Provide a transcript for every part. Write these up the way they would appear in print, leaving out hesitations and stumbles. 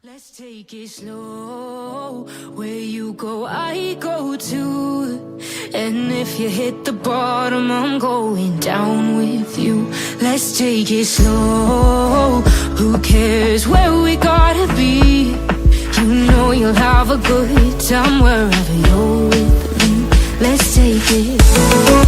Let's take it slow. Where you go, I go too. And if you hit the bottom, I'm going down with you. Let's take it slow. Who cares where we gotta be? You know you'll have a good time wherever you're with me. Let's take it slow.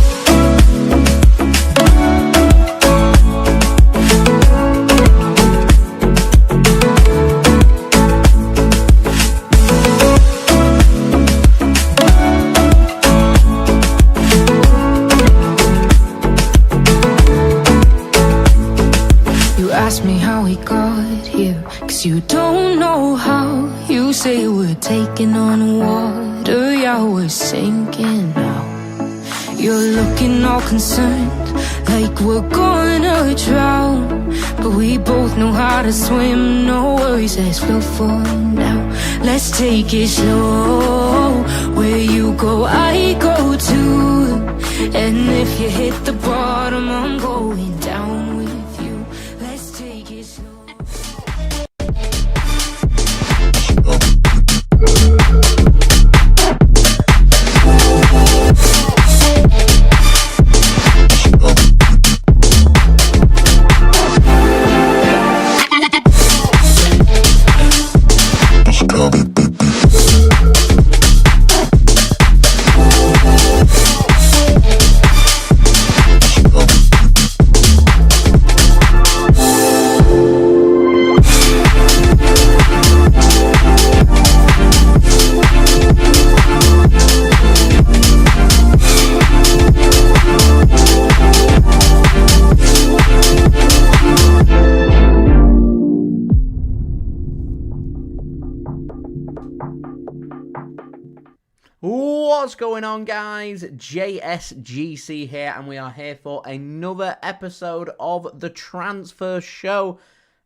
Ask me how we got here, 'cause you don't know how. You say we're taking on water, yeah, we're sinking now. You're looking all concerned, like we're gonna drown. But we both know how to swim, no worries, let's float for now. Let's take it slow. Where you go, I go too. And if you hit the bottom, I'm going down with you. Let's take it slow. What's going on, guys? JSGC here, and we are here for another episode of the Transfer Show.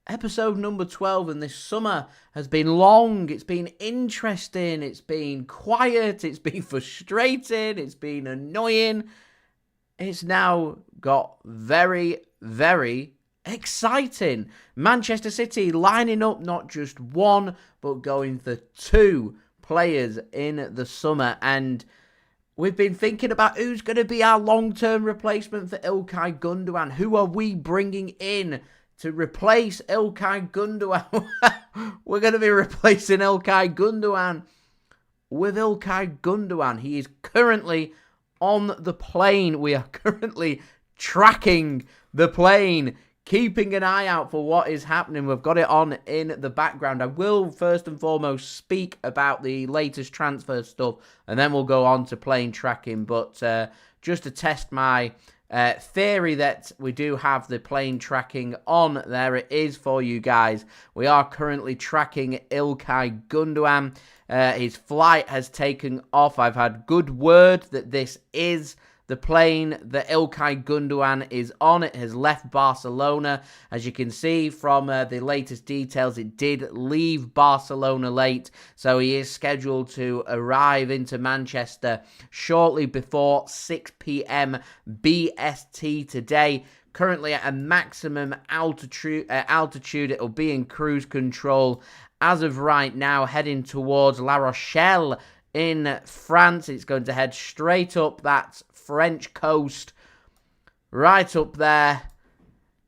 Episode number 12, and this summer has been long, it's been interesting, it's been quiet, it's been frustrating, it's been annoying. It's now got very, very exciting. Manchester City lining up not just one, but going for two players in the summer, and we've been thinking about who's going to be our long-term replacement for Ilkay Gundogan. Who are we bringing in to replace Ilkay Gundogan? We're going to be replacing Ilkay Gundogan with Ilkay Gundogan. He is currently on the plane. We are currently tracking the plane, keeping an eye out for what is happening. We've got it on in the background. I will first and foremost speak about the latest transfer stuff, and then we'll go on to plane tracking. But just to test my theory that we do have the plane tracking on, there it is for you guys. We are currently tracking Ilkay Gundogan. His flight has taken off. I've had good word that this is the plane that Ilkay Gundogan is on. It has left Barcelona. As you can see from the latest details, it did leave Barcelona late. So he is scheduled to arrive into Manchester shortly before 6 p.m. BST today. Currently at a maximum altitude. It will be in cruise control as of right now, heading towards La Rochelle in France. It's going to head straight up that French coast, right up there,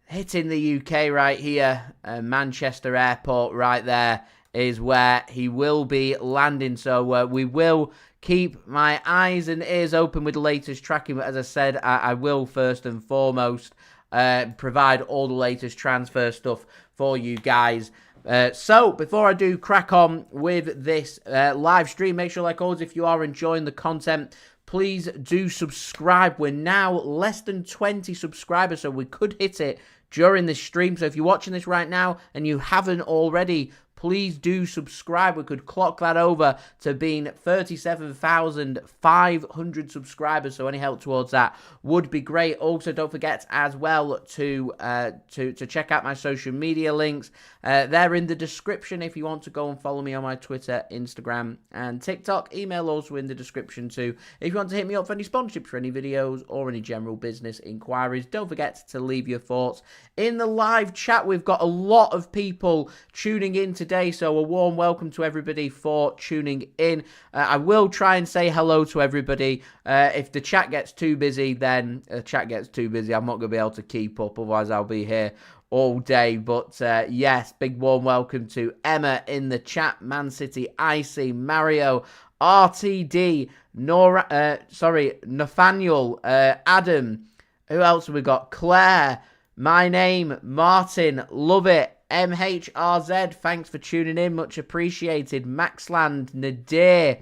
hitting the UK right here. Manchester Airport right there is where he will be landing. So we will keep my eyes and ears open with the latest tracking. But as I said, I will first and foremost provide all the latest transfer stuff for you guys. So, before I do crack on with this live stream, make sure, like always, if you are enjoying the content, please do subscribe. We're now less than 20 subscribers, so we could hit it during this stream. So if you're watching this right now and you haven't already, please do subscribe. We could clock that over to being 37,500 subscribers. So any help towards that would be great. Also, don't forget as well to check out my social media links. They're in the description if you want to go and follow me on my Twitter, Instagram, and TikTok. Email also in the description too. If you want to hit me up for any sponsorships for any videos or any general business inquiries, don't forget to leave your thoughts in the live chat. We've got a lot of people tuning in today. today, so a warm welcome to everybody for tuning in. I will try and say hello to everybody. If the chat gets too busy, then the chat gets too busy. I'm not going to be able to keep up, otherwise I'll be here all day. But yes, big warm welcome to Emma in the chat, Man City, Icy, Mario, RTD, Nathaniel, Adam. Who else have we got? Claire, my name, Martin, love it. MHRZ, thanks for tuning in, much appreciated. Maxland, Nadir,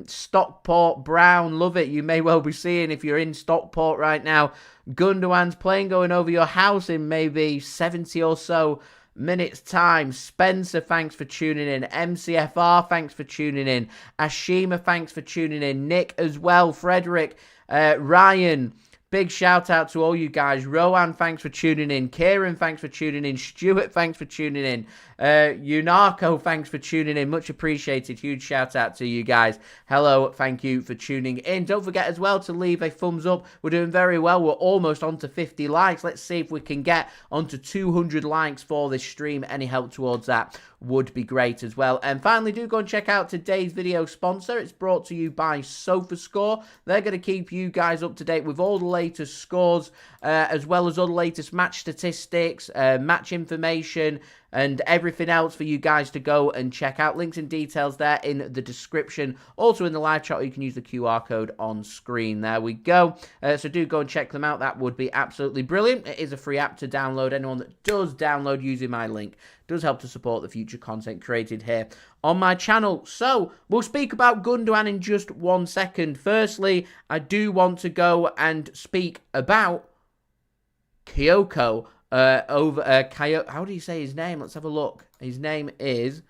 Stockport, Brown, love it. You may well be seeing if you're in Stockport right now. Gundogan's plane going over your house in maybe 70 or so minutes time. Spencer, thanks for tuning in. MCFR, thanks for tuning in. Ashima, thanks for tuning in. Nick as well. Frederick, Ryan, big shout out to all you guys. Rowan, thanks for tuning in. Kieran, thanks for tuning in. Stuart, thanks for tuning in. Unarco, thanks for tuning in. Much appreciated. Huge shout out to you guys. Hello, thank you for tuning in. Don't forget as well to leave a thumbs up. We're doing very well. We're almost on to 50 likes. Let's see if we can get onto 200 likes for this stream. Any help towards that would be great as well. And finally, do go and check out today's video sponsor. It's brought to you by SofaScore. They're going to keep you guys up to date with all the latest scores, as well as all the latest match statistics, match information, and everything else for you guys to go and check out. Links and details there in the description. Also in the live chat, you can use the QR code on screen. There we go. So do go and check them out. That would be absolutely brilliant. It is a free app to download. Anyone that does download using my link does help to support the future content created here on my channel. So we'll speak about Gundogan in just 1 second. Firstly, I do want to go and speak about Kyogo. How do you say his name? Let's have a look. His name is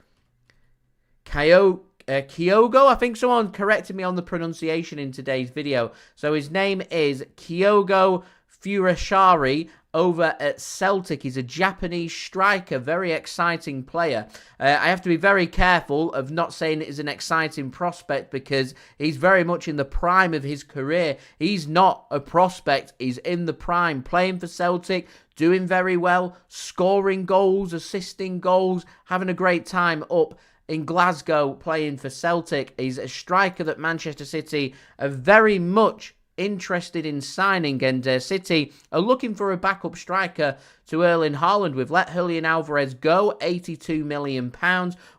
Kyogo. I think someone corrected me on the pronunciation in today's video. So his name is Kyogo Furushari over at Celtic. He's a Japanese striker, very exciting player. I have to be very careful of not saying it is an exciting prospect because he's very much in the prime of his career. He's not a prospect, he's in the prime, playing for Celtic, doing very well, scoring goals, assisting goals, having a great time up in Glasgow playing for Celtic. He's a striker that Manchester City are very much interested in signing, and City are looking for a backup striker to Erling Haaland. We've let Julian Alvarez go, £82 million.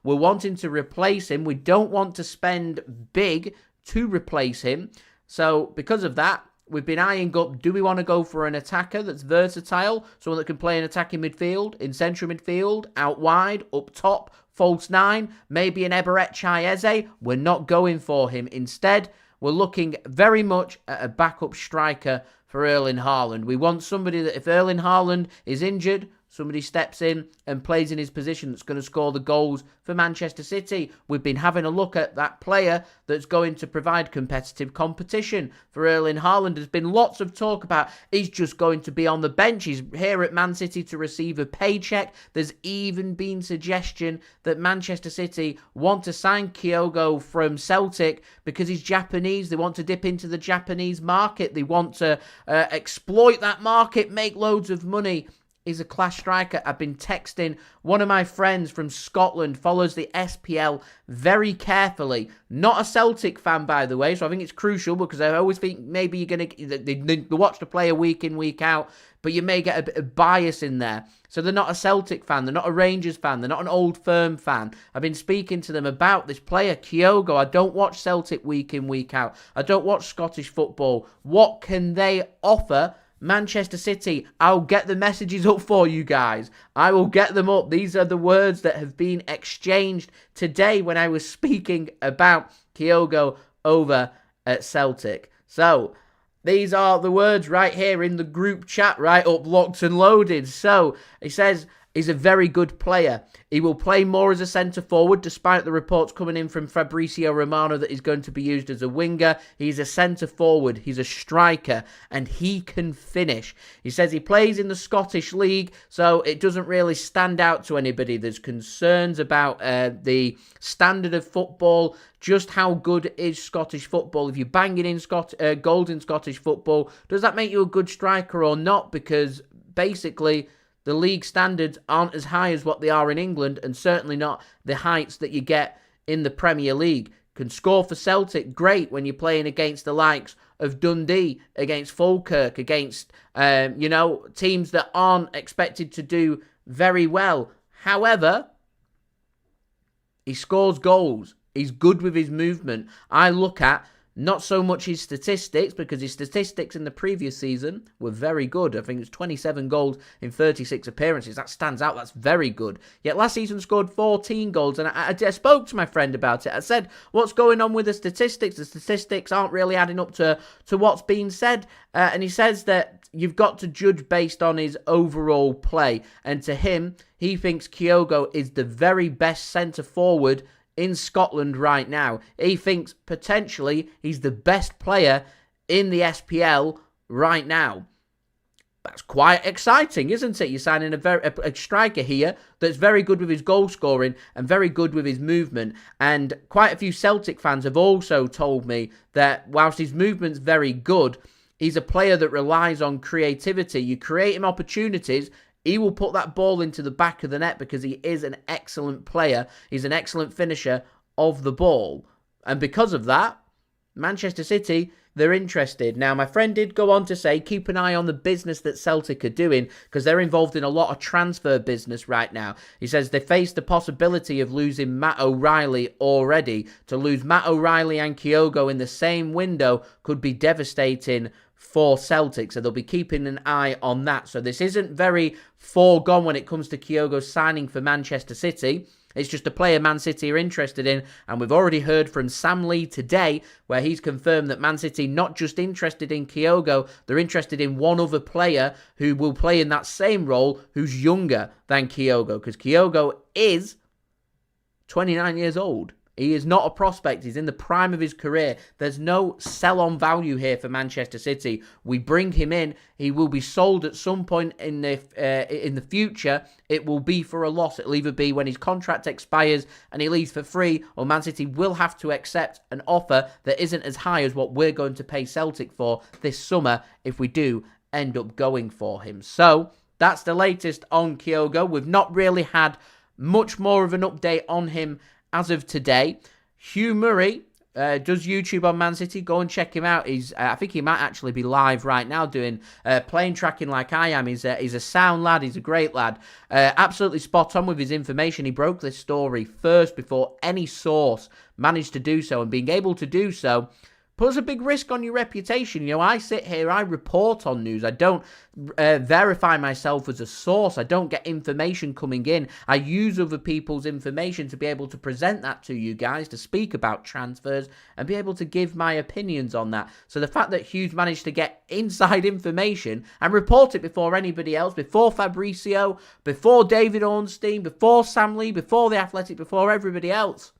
We're wanting to replace him. We don't want to spend big to replace him. So because of that, we've been eyeing up, do we want to go for an attacker that's versatile, someone that can play in attacking midfield, in central midfield, out wide, up top, false nine, maybe an Eberechi Eze? We're not going for him. Instead, we're looking very much at a backup striker for Erling Haaland. We want somebody that if Erling Haaland is injured, somebody steps in and plays in his position that's going to score the goals for Manchester City. We've been having a look at that player that's going to provide competitive competition for Erling Haaland. There's been lots of talk about he's just going to be on the bench. He's here at Man City to receive a paycheck. There's even been suggestion that Manchester City want to sign Kyogo from Celtic because he's Japanese. They want to dip into the Japanese market. They want to exploit that market, make loads of money. He's a class striker. I've been texting one of my friends from Scotland, follows the SPL very carefully. Not a Celtic fan, by the way, so I think it's crucial because I always think maybe you're going to... They watch the player week in, week out, but you may get a bit of bias in there. So they're not a Celtic fan, they're not a Rangers fan, they're not an Old Firm fan. I've been speaking to them about this player, Kyogo. I don't watch Celtic week in, week out. I don't watch Scottish football. What can they offer Manchester City? I'll get the messages up for you guys. I will get them up. These are the words that have been exchanged today when I was speaking about Kyogo over at Celtic. So, these are the words right here in the group chat, right up, locked and loaded. So, he says he's a very good player. He will play more as a centre-forward, despite the reports coming in from Fabrizio Romano that he's going to be used as a winger. He's a centre-forward, he's a striker, and he can finish. He says he plays in the Scottish League, so it doesn't really stand out to anybody. There's concerns about the standard of football. Just how good is Scottish football? If you're banging in goals in Scottish football, does that make you a good striker or not? Because basically, the league standards aren't as high as what they are in England, and certainly not the heights that you get in the Premier League. Can score for Celtic, great when you're playing against the likes of Dundee, against Falkirk, against, teams that aren't expected to do very well. However, he scores goals. He's good with his movement. I look at not so much his statistics, because his statistics in the previous season were very good. I think it was 27 goals in 36 appearances. That stands out. That's very good. Yet last season scored 14 goals, and I spoke to my friend about it. I said, what's going on with the statistics? The statistics aren't really adding up to what's being said. And he says that you've got to judge based on his overall play. And to him, he thinks Kyogo is the very best centre-forward in Scotland right now. He thinks potentially he's the best player in the SPL right now. That's quite exciting, isn't it? You're signing a striker here that's very good with his goal scoring and very good with his movement. And quite a few Celtic fans have also told me that whilst his movement's very good, he's a player that relies on creativity. You create him opportunities, he will put that ball into the back of the net because he is an excellent player. He's an excellent finisher of the ball. And because of that, Manchester City, they're interested. Now, my friend did go on to say, keep an eye on the business that Celtic are doing, because they're involved in a lot of transfer business right now. He says they face the possibility of losing Matt O'Reilly already. To lose Matt O'Reilly and Kyogo in the same window could be devastating for Celtic, so they'll be keeping an eye on that. So this isn't very foregone when it comes to Kyogo signing for Manchester City. It's just a player Man City are interested in, and we've already heard from Sam Lee today where he's confirmed that Man City not just interested in Kyogo, they're interested in one other player who will play in that same role who's younger than Kyogo, because Kyogo is 29 years old. He is not a prospect. He's in the prime of his career. There's no sell-on value here for Manchester City. We bring him in. He will be sold at some point in the future. It will be for a loss. It'll either be when his contract expires and he leaves for free, or Man City will have to accept an offer that isn't as high as what we're going to pay Celtic for this summer if we do end up going for him. So that's the latest on Kyogo. We've not really had much more of an update on him as of today. Hugh Murray does YouTube on Man City. Go and check him out. I think he might actually be live right now doing plane tracking like I am. He's a sound lad. He's a great lad. Absolutely spot on with his information. He broke this story first before any source managed to do so, and being able to do so puts a big risk on your reputation. You know, I sit here, I report on news. I don't verify myself as a source. I don't get information coming in. I use other people's information to be able to present that to you guys, to speak about transfers and be able to give my opinions on that. So the fact that Hughes managed to get inside information and report it before anybody else, before Fabrizio, before David Ornstein, before Sam Lee, before The Athletic, before everybody else,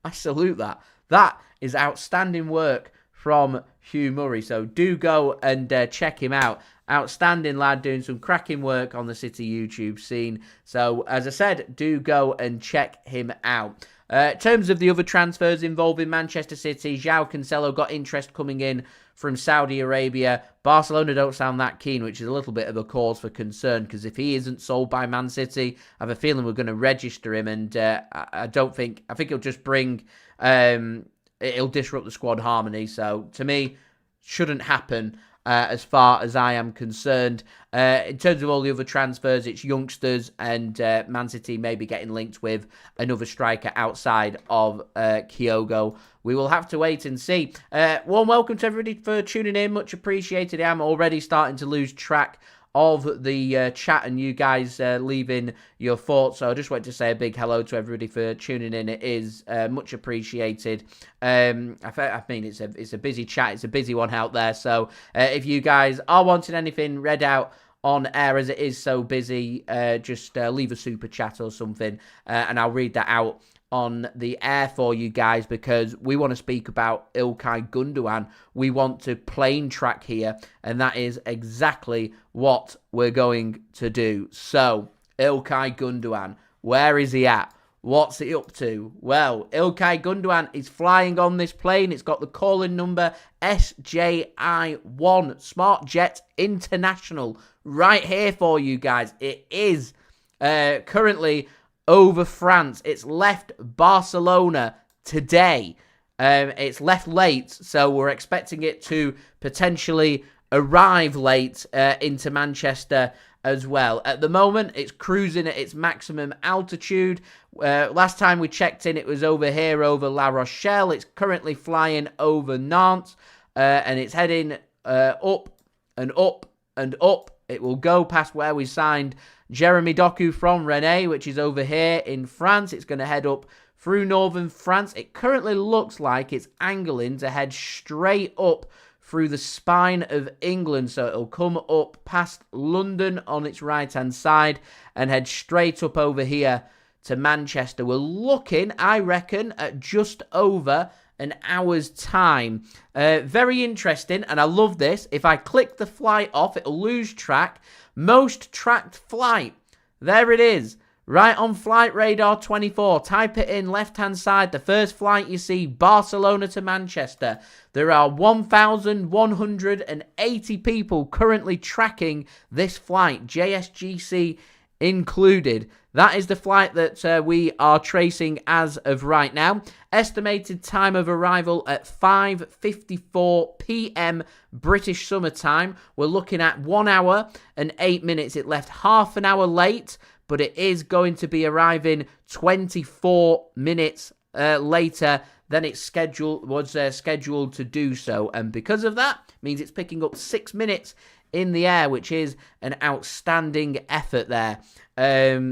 I salute that. That is outstanding work from Hugh Murray. So do go and check him out. Outstanding lad, doing some cracking work on the City YouTube scene. So, as I said, do go and check him out. In terms of the other transfers involving Manchester City, João Cancelo got interest coming in from Saudi Arabia. Barcelona don't sound that keen, which is a little bit of a cause for concern, because if he isn't sold by Man City, I have a feeling we're going to register him, and I think he'll just bring, it'll disrupt the squad harmony. So to me, shouldn't happen as far as I am concerned. In terms of all the other transfers, it's youngsters, and Man City may be getting linked with another striker outside of Kyogo. We will have to wait and see. Warm welcome to everybody for tuning in. Much appreciated. I'm already starting to lose track of the chat and you guys leaving your thoughts. So I just want to say a big hello to everybody for tuning in. It is much appreciated. I mean, it's a busy chat. It's a busy one out there. So if you guys are wanting anything read out on air, as it is so busy, just leave a super chat or something, and I'll read that out on the air for you guys, because we want to speak about Ilkay Gundogan. We want to plane track here, and that is exactly what we're going to do. So, Ilkay Gundogan, where is he at? What's it up to? Well, Ilkay Gundogan is flying on this plane. It's got the calling number SJI1, Smart Jet International, right here for you guys. It is currently over France. It's left Barcelona today. It's left late, so we're expecting it to potentially arrive late into Manchester as well. At the moment, it's cruising at its maximum altitude. Last time we checked in, it was over here, over La Rochelle. It's currently flying over Nantes, and it's heading up and up and up. It will go past where we signed Jeremy Doku from Rennes, which is over here in France. It's going to head up through northern France. It currently looks like it's angling to head straight up through the spine of England. So it'll come up past London on its right-hand side and head straight up over here to Manchester. We're looking, I reckon, at just over an hour's time. Very interesting, and I love this. If I click the flight off, it'll lose track. Most tracked flight. There it is. Right on Flight Radar 24. Type it in, left-hand side. The first flight you see, Barcelona to Manchester. There are 1,180 people currently tracking this flight, JSGC included. That is the flight that we are tracing as of right now. Estimated time of arrival at 5:54 p.m. British Summer Time. We're looking at 1 hour and 8 minutes. It left half an hour late, but it is going to be arriving 24 minutes later than it was scheduled to do so. And because of that, means it's picking up 6 minutes in the air, which is an outstanding effort there.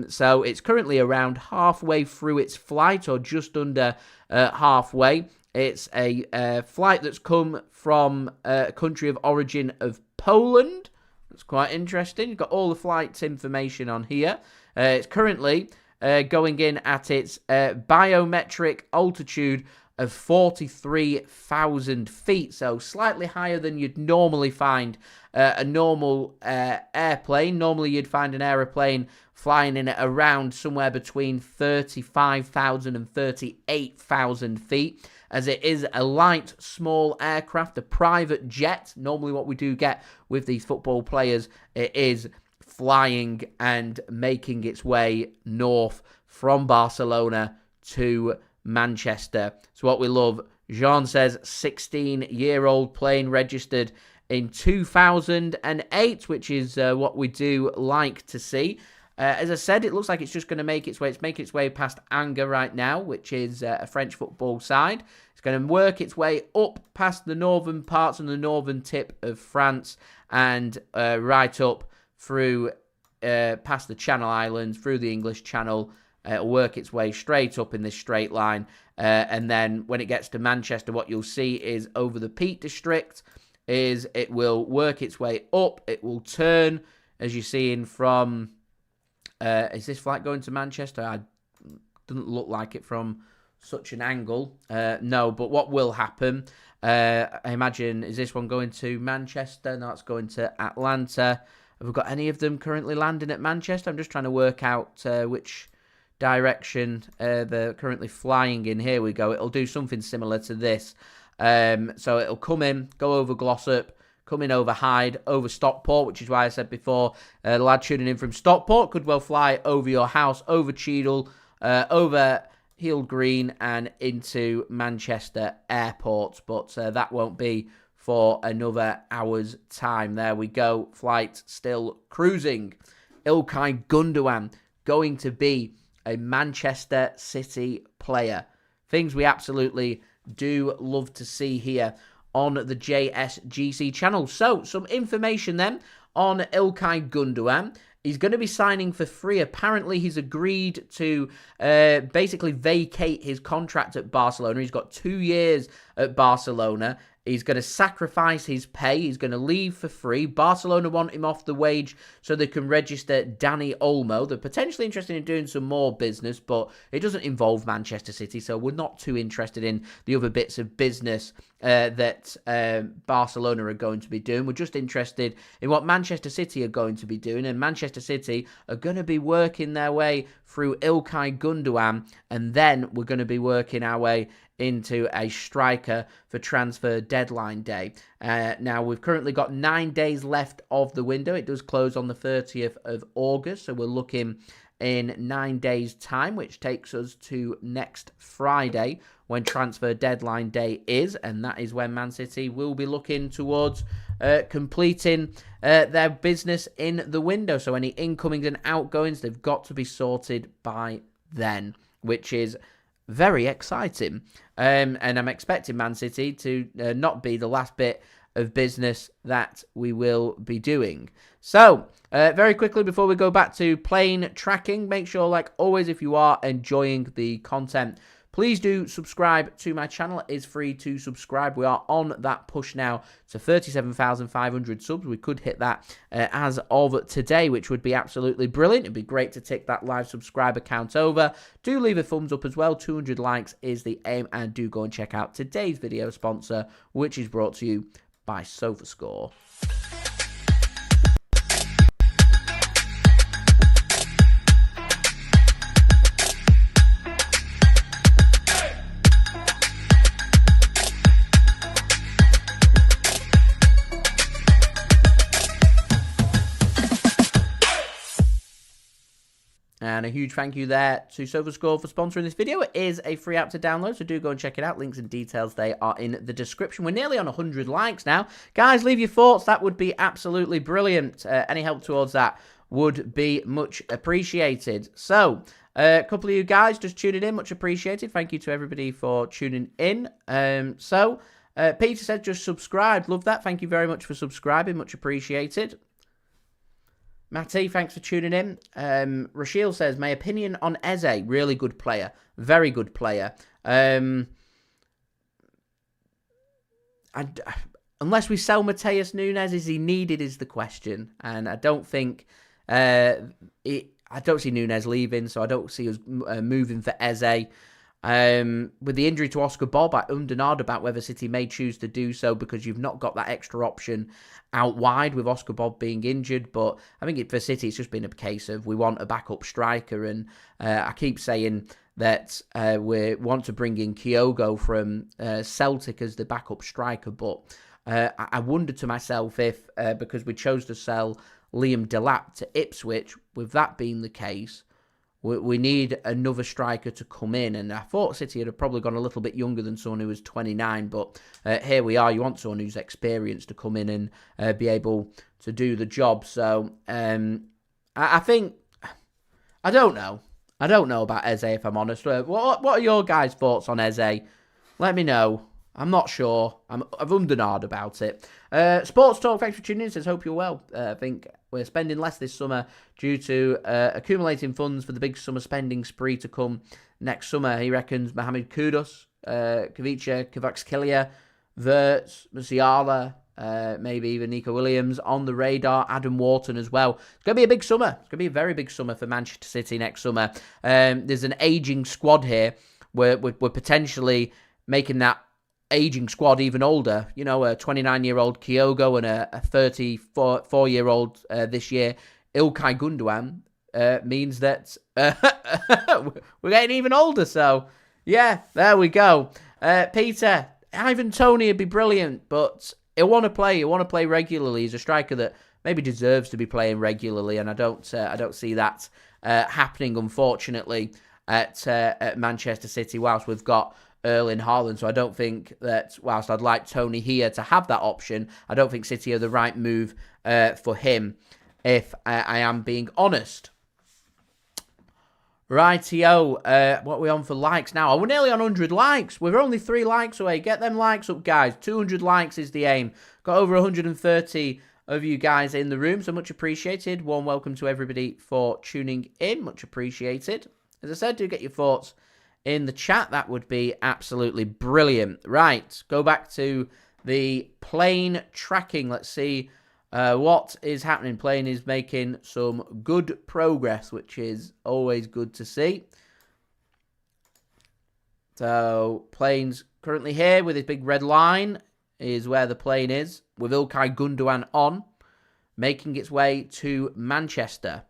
So it's currently around halfway through its flight, or just under halfway. It's a flight that's come from a country of origin of Poland. That's quite interesting. You've got all the flight's information on here. It's currently going in at its biometric altitude of 43,000 feet, so slightly higher than you'd normally find a normal airplane. Normally you'd find an aeroplane flying in at around somewhere between 35,000 and 38,000 feet, as it is a light, small aircraft, a private jet. Normally what we do get with these football players, it is flying and making its way north from Barcelona to Manchester. So what we love, Jean says 16-year-old plane registered in 2008, which is what we do like to see. As I said, it looks like it's just going to make its way. It's making its way past Angers right now, which is a French football side. It's going to work its way up past the northern parts and the northern tip of France, and right up through past the Channel Islands, through the English Channel. It'll work its way straight up in this straight line. And then when it gets to Manchester, what you'll see is over the Peak District, is it will work its way up. It will turn, as you're seeing from... is this flight going to Manchester? Doesn't look like it from such an angle. No, but what will happen, I imagine, is this one going to Manchester? No, it's going to Atlanta. Have we got any of them currently landing at Manchester? I'm just trying to work out which direction they're currently flying in. Here we go. It'll do something similar to this. So it'll come in, go over Glossop, come in over Hyde, over Stockport, which is why I said before, the lad tuning in from Stockport could well fly over your house, over Cheadle, over Heald Green, and into Manchester Airport. But that won't be for another hour's time. There we go. Flight still cruising. Ilkay Gundogan going to be a Manchester City player. Things we absolutely do love to see here on the JSGC channel. So, some information then on Ilkay Gundogan. He's going to be signing for free. Apparently, he's agreed to basically vacate his contract at Barcelona. He's got 2 years at Barcelona. He's going to sacrifice his pay. He's going to leave for free. Barcelona want him off the wage so they can register Dani Olmo. They're potentially interested in doing some more business, but it doesn't involve Manchester City, so we're not too interested in the other bits of business that Barcelona are going to be doing. We're just interested in what Manchester City are going to be doing, and Manchester City are going to be working their way through Ilkay Gundogan, and then we're going to be working our way into a striker for transfer deadline day. Now, we've currently got 9 days left of the window. It does close on the 30th of August, so we're looking in 9 days' time, which takes us to next Friday when transfer deadline day is, and that is when Man City will be looking towards completing their business in the window. So any incomings and outgoings, they've got to be sorted by then, which is very exciting. And I'm expecting Man City to not be the last bit of business that we will be doing. So, very quickly before we go back to plain tracking, make sure, like always, if you are enjoying the content, please do subscribe to my channel. It is free to subscribe. We are on that push now to 37,500 subs. We could hit that as of today, which would be absolutely brilliant. It'd be great to tick that live subscriber count over. Do leave a thumbs up as well. 200 likes is the aim. And do go and check out today's video sponsor, which is brought to you by SofaScore. And a huge thank you there to SofaScore for sponsoring this video. It is a free app to download, so do go and check it out. Links and details, they are in the description. We're nearly on 100 likes now. Guys, leave your thoughts. That would be absolutely brilliant. Any help towards that would be much appreciated. So, a couple of you guys just tuning in, much appreciated. Thank you to everybody for tuning in. Peter said just subscribed. Love that. Thank you very much for subscribing. Much appreciated. Matty, thanks for tuning in. Rachel says, my opinion on Eze, really good player. Very good player. Unless we sell Mateus Nunes, is he needed is the question. And I don't think... I don't see Nunes leaving, so I don't see us moving for Eze. With the injury to Oscar Bob, I denied about whether City may choose to do so because you've not got that extra option out wide with Oscar Bob being injured. But I think for City, it's just been a case of we want a backup striker. And I keep saying that we want to bring in Kyogo from Celtic as the backup striker. But I wonder to myself if, because we chose to sell Liam Delap to Ipswich, with that being the case, we need another striker to come in. And I thought City had probably gone a little bit younger than someone who was 29. But here we are. You want someone who's experienced to come in and be able to do the job. So I think... I don't know. I don't know about Eze, if I'm honest. What are your guys' thoughts on Eze? Let me know. I'm not sure. I've undernard about it. Sports Talk, thanks for tuning in. Says, hope you're well. I think we're spending less this summer due to accumulating funds for the big summer spending spree to come next summer. He reckons Mohamed Kudus, Kavica, Kvaratskhelia, Wirtz, Musiala, maybe even Nico Williams on the radar. Adam Wharton as well. It's going to be a big summer. It's going to be a very big summer for Manchester City next summer. There's an ageing squad here. We're potentially making that aging squad even older. You know, a 29-year-old Kyogo and a 34-year-old this year, Ilkay Gundogan, means that we're getting even older. So, yeah, there we go. Peter, Ivan Toney would be brilliant, but he'll want to play. He'll want to play regularly. He's a striker that maybe deserves to be playing regularly, and I don't see that happening, unfortunately, at Manchester City, whilst we've got Erling Haaland. So I don't think that, whilst I'd like Toney here to have that option, I don't think City are the right move for him, if I am being honest. Rightio, what are we on for likes now? Oh, we're nearly on 100 likes. We're only 3 likes away. Get them likes up, guys. 200 likes is the aim. Got over 130 of you guys in the room, so much appreciated. Warm welcome to everybody for tuning in. Much appreciated. As I said, do get your thoughts in the chat. That would be absolutely brilliant. Right, go back to the plane tracking. Let's see what is happening. Plane is making some good progress, which is always good to see. So, plane's currently here with his big red line is where the plane is, with Ilkay Gundogan on, making its way to Manchester.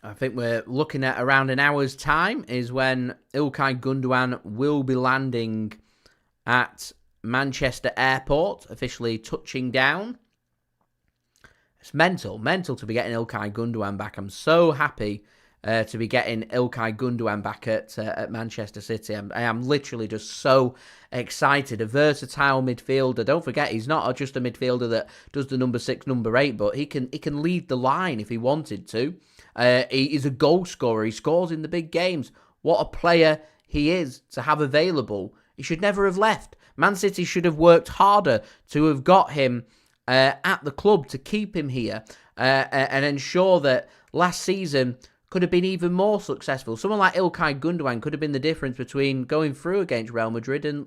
I think we're looking at around an hour's time is when Ilkay Gundogan will be landing at Manchester Airport, officially touching down. It's mental to be getting Ilkay Gundogan back. I'm so happy to be getting Ilkay Gundogan back at Manchester City. I am literally just so excited. A versatile midfielder. Don't forget, he's not just a midfielder that does the number 6, number 8, but he can lead the line if he wanted to. He is a goal scorer. He scores in the big games. What a player he is to have available. He should never have left. Man City should have worked harder to have got him at the club, to keep him here and ensure that last season could have been even more successful. Someone like Ilkay Gundogan could have been the difference between going through against Real Madrid and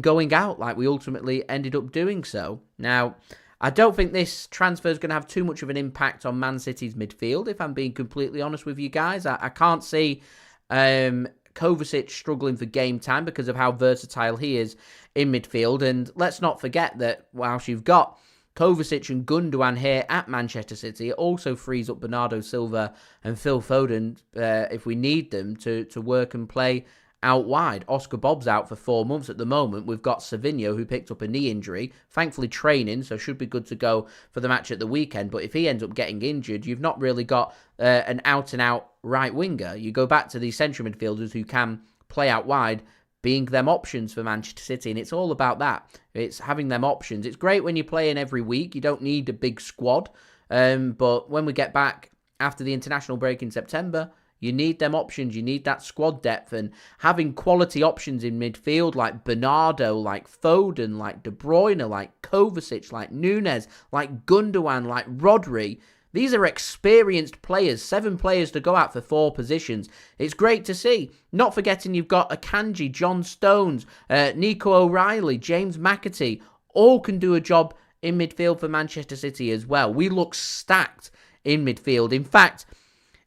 going out like we ultimately ended up doing so. Now, I don't think this transfer is going to have too much of an impact on Man City's midfield, if I'm being completely honest with you guys. I can't see Kovacic struggling for game time because of how versatile he is in midfield. And let's not forget that whilst you've got Kovacic and Gundogan here at Manchester City, it also frees up Bernardo Silva and Phil Foden if we need them to work and play out wide. Oscar Bob's out for 4 months at the moment. We've got Savinho, who picked up a knee injury, thankfully training, so should be good to go for the match at the weekend. But if he ends up getting injured, you've not really got an out-and-out right winger. You go back to the central midfielders who can play out wide, being them options for Manchester City, and it's all about that. It's having them options. It's great when you're playing every week. You don't need a big squad, but when we get back after the international break in September, you need them options. You need that squad depth, and having quality options in midfield like Bernardo, like Foden, like De Bruyne, like Kovacic, like Nunes, like Gundogan, like Rodri. These are experienced players, 7 players to go out for 4 positions. It's great to see. Not forgetting you've got Akanji, John Stones, Nico O'Reilly, James McAtee. All can do a job in midfield for Manchester City as well. We look stacked in midfield. In fact,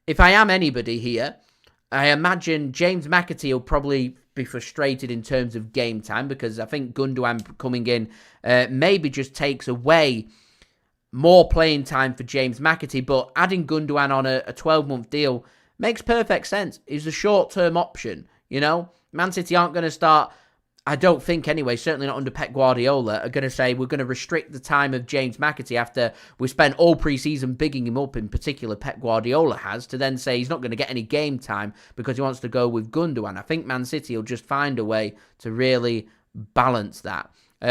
if I am anybody here, I imagine James McAtee will probably be frustrated in terms of game time, because I think Gundogan coming in maybe just takes away more playing time for James McAtee, but adding Gundogan on a 12-month deal makes perfect sense. He's a short-term option, you know? Man City aren't going to start, I don't think anyway, certainly not under Pep Guardiola, are going to say we're going to restrict the time of James McAtee after we spent all pre-season bigging him up, in particular Pep Guardiola has, to then say he's not going to get any game time because he wants to go with Gundogan. I think Man City will just find a way to really balance that.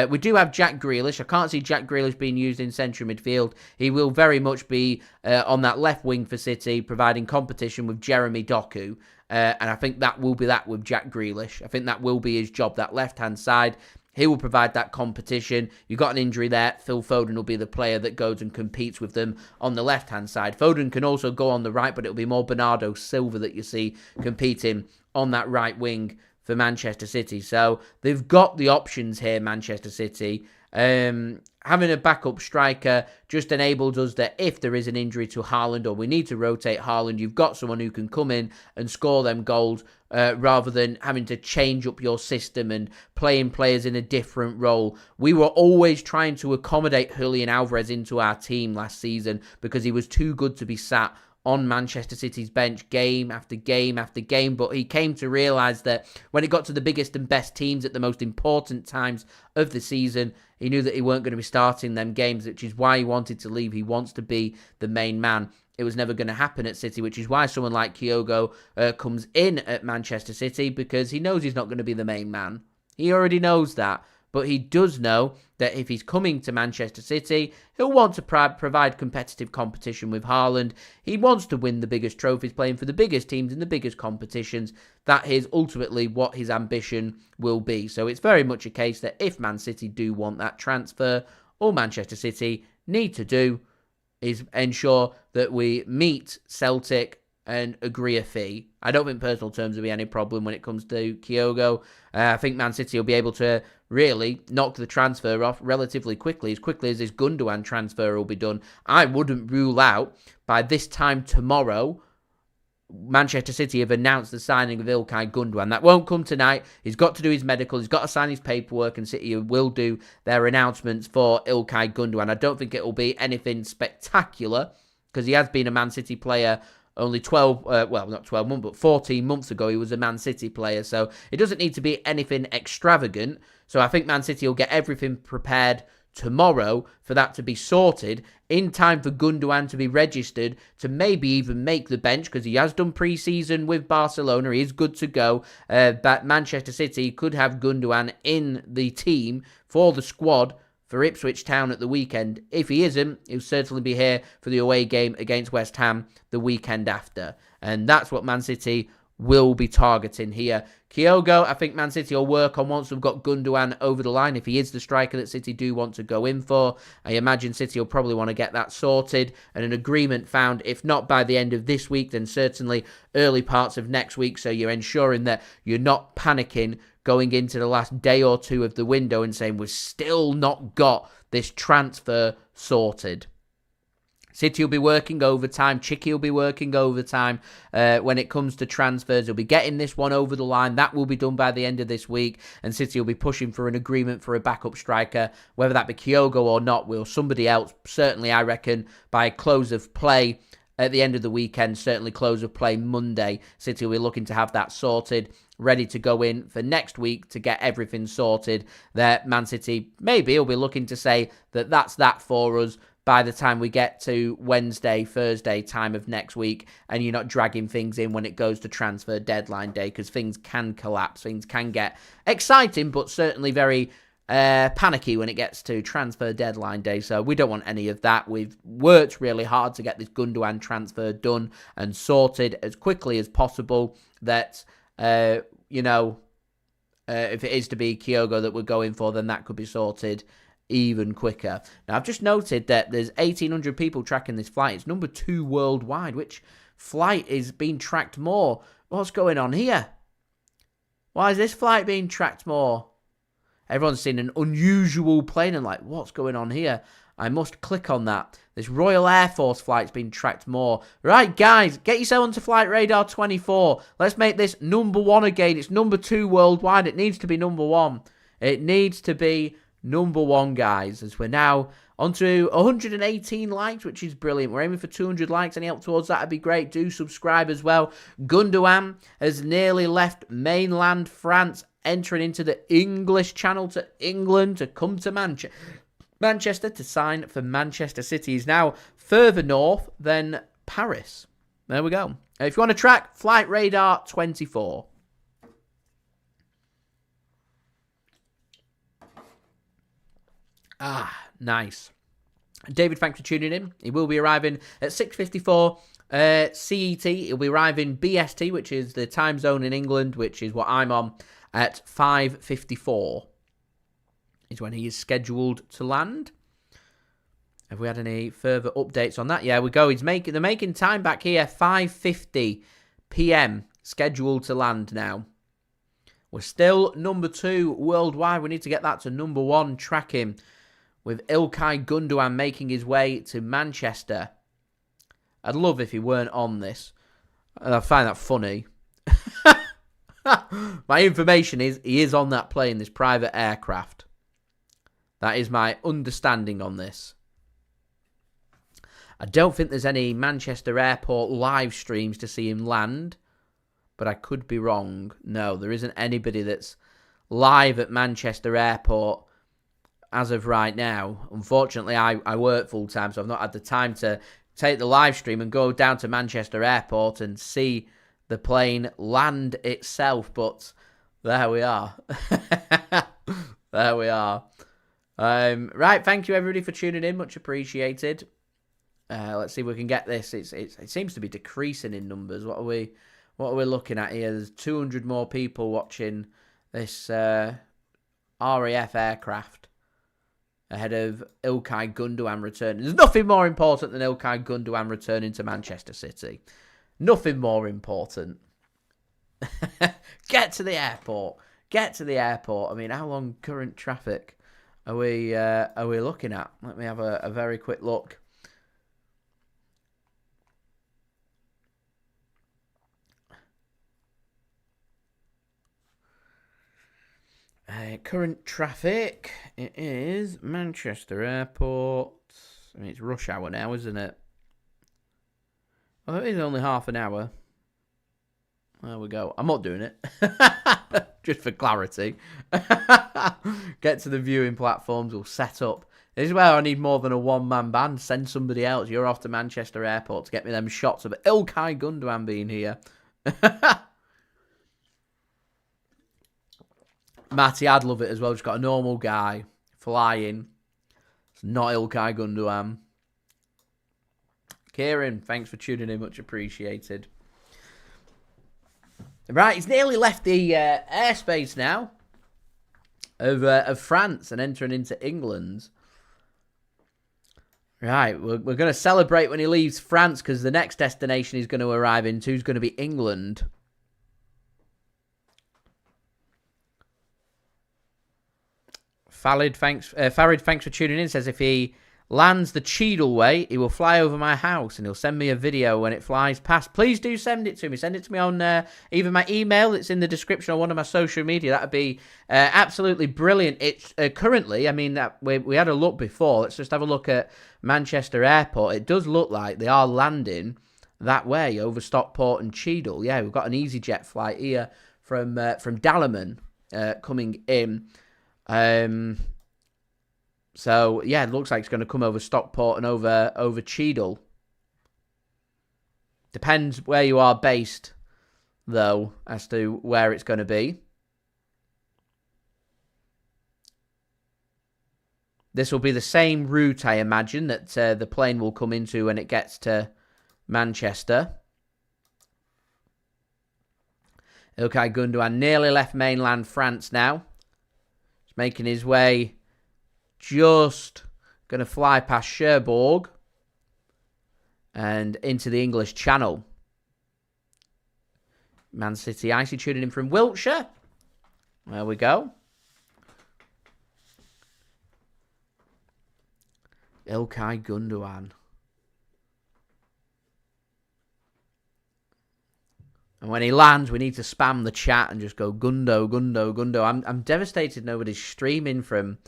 We do have Jack Grealish. I can't see Jack Grealish being used in central midfield. He will very much be on that left wing for City, providing competition with Jeremy Doku. And I think that will be that with Jack Grealish. I think that will be his job, that left-hand side. He will provide that competition. You've got an injury there. Phil Foden will be the player that goes and competes with them on the left-hand side. Foden can also go on the right, but it'll be more Bernardo Silva that you see competing on that right wing for Manchester City. So they've got the options here, Manchester City. Having a backup striker just enables us that if there is an injury to Haaland or we need to rotate Haaland, you've got someone who can come in and score them goals rather than having to change up your system and playing players in a different role. We were always trying to accommodate Julian Alvarez into our team last season because he was too good to be sat on Manchester City's bench game after game after game, but he came to realise that when it got to the biggest and best teams at the most important times of the season, he knew that he weren't going to be starting them games, which is why he wanted to leave. He wants to be the main man. It was never going to happen at City, which is why someone like Kyogo comes in at Manchester City, because he knows he's not going to be the main man. He already knows that. But he does know that if he's coming to Manchester City, he'll want to provide competitive competition with Haaland. He wants to win the biggest trophies, playing for the biggest teams in the biggest competitions. That is ultimately what his ambition will be. So it's very much a case that if Man City do want that transfer, all Manchester City need to do is ensure that we meet Celtic and agree a fee. I don't think personal terms will be any problem when it comes to Kyogo. I think Man City will be able to really knock the transfer off relatively quickly as this Gundogan transfer will be done. I wouldn't rule out by this time tomorrow Manchester City have announced the signing of Ilkay Gundogan. That won't come tonight. He's got to do his medical. He's got to sign his paperwork, and City will do their announcements for Ilkay Gundogan. I don't think it will be anything spectacular because he has been a Man City player only 14 months ago. He was a Man City player, so it doesn't need to be anything extravagant. So I think Man City will get everything prepared tomorrow for that to be sorted in time for Gundogan to be registered to maybe even make the bench because he has done pre-season with Barcelona. He is good to go. But Manchester City could have Gundogan in the team for the squad for Ipswich Town at the weekend. If he isn't, he'll certainly be here for the away game against West Ham the weekend after. And that's what Man City will be targeting here. Kyogo, I think Man City will work on once we've got Gundogan over the line. If he is the striker that City do want to go in for, I imagine City will probably want to get that sorted and an agreement found, if not by the end of this week, then certainly early parts of next week, so you're ensuring that you're not panicking going into the last day or two of the window and saying we've still not got this transfer sorted. City will be working overtime. Chicky will be working overtime when it comes to transfers. He'll be getting this one over the line. That will be done by the end of this week. And City will be pushing for an agreement for a backup striker. Whether that be Kyogo or not, will somebody else. Certainly, I reckon, by close of play at the end of the weekend, certainly close of play Monday, City will be looking to have that sorted, ready to go in for next week to get everything sorted. That Man City maybe will be looking to say that that's that for us by the time we get to Wednesday, Thursday time of next week, and you're not dragging things in when it goes to transfer deadline day, because things can collapse, things can get exciting, but certainly very panicky when it gets to transfer deadline day. So we don't want any of that. We've worked really hard to get this Gundogan transfer done and sorted as quickly as possible. That, if it is to be Kyogo that we're going for, then that could be sorted even quicker. Now, I've just noted that there's 1,800 people tracking this flight. It's number 2 worldwide. Which flight is being tracked more? What's going on here? Why is this flight being tracked more? Everyone's seen an unusual plane and like, what's going on here? I must click on that. This Royal Air Force flight's been tracked more. Right, guys, get yourself onto Flight Radar 24. Let's make this number 1 again. It's number 2 worldwide. It needs to be number 1. It needs to be number 1, guys, as we're now onto 118 likes, which is brilliant. We're aiming for 200 likes. Any help towards that would be great. Do subscribe as well. Gundogan has nearly left mainland France, entering into the English Channel to England to come to Manchester to sign for Manchester City. He's now further north than Paris. There we go. If you want to track, Flight Radar 24. Ah, nice. David, thanks for tuning in. He will be arriving at 6:54 CET. He'll be arriving BST, which is the time zone in England, which is what I'm on, at 5:54 is when he is scheduled to land. Have we had any further updates on that? Yeah, we go. They're making time back here. 5:50 p.m. scheduled to land now. We're still number 2 worldwide. We need to get that to number 1 tracking, with Ilkay Gundogan making his way to Manchester. I'd love if he weren't on this. I find that funny. My information is he is on that plane, this private aircraft. That is my understanding on this. I don't think there's any Manchester Airport live streams to see him land, but I could be wrong. No, there isn't anybody that's live at Manchester Airport as of right now. Unfortunately, I work full time, so I've not had the time to take the live stream and go down to Manchester Airport and see the plane land itself, but there we are. There we are. Right, thank you everybody for tuning in, much appreciated. Let's see if we can get this. It seems to be decreasing in numbers. What are we looking at here? There's 200 more people watching this RAF aircraft ahead of Ilkay Gundogan returning. There's nothing more important than Ilkay Gundogan returning to Manchester City. Nothing more important. Get to the airport. Get to the airport. I mean, how long current traffic are we looking at? Let me have a very quick look. Current traffic, it is Manchester Airport. I mean, it's rush hour now, isn't it? Well, it is only half an hour. There we go. I'm not doing it. Just for clarity. Get to the viewing platforms. We'll set up. This is where I need more than a one-man band. Send somebody else. You're off to Manchester Airport to get me them shots of Ilkay Gundogan being here. Matty, I'd love it as well. Just got a normal guy flying. It's not Ilkay Gundogan. Kieran, thanks for tuning in. Much appreciated. Right, he's nearly left the airspace now of France and entering into England. Right, we're going to celebrate when he leaves France because the next destination he's going to arrive into is going to be England. Farid, thanks for tuning in. Says if he lands the Cheadle way, he will fly over my house and he'll send me a video when it flies past. Please do send it to me. Send it to me on either my email that's in the description or one of my social media. That would be absolutely brilliant. It's currently, I mean, that we had a look before. Let's just have a look at Manchester Airport. It does look like they are landing that way over Stockport and Cheadle. Yeah, we've got an EasyJet flight here from Dallerman coming in. So, yeah, it looks like it's going to come over Stockport and over Cheadle. Depends where you are based, though, as to where it's going to be. This will be the same route, I imagine, that the plane will come into when it gets to Manchester. Ilkay Gundogan nearly left mainland France now. He's making his way... Just going to fly past Cherbourg and into the English Channel. Man City Icy tuning in from Wiltshire. There we go. Ilkay Gundogan. And when he lands, we need to spam the chat and just go Gundo, Gundo, Gundo. I'm devastated nobody's streaming from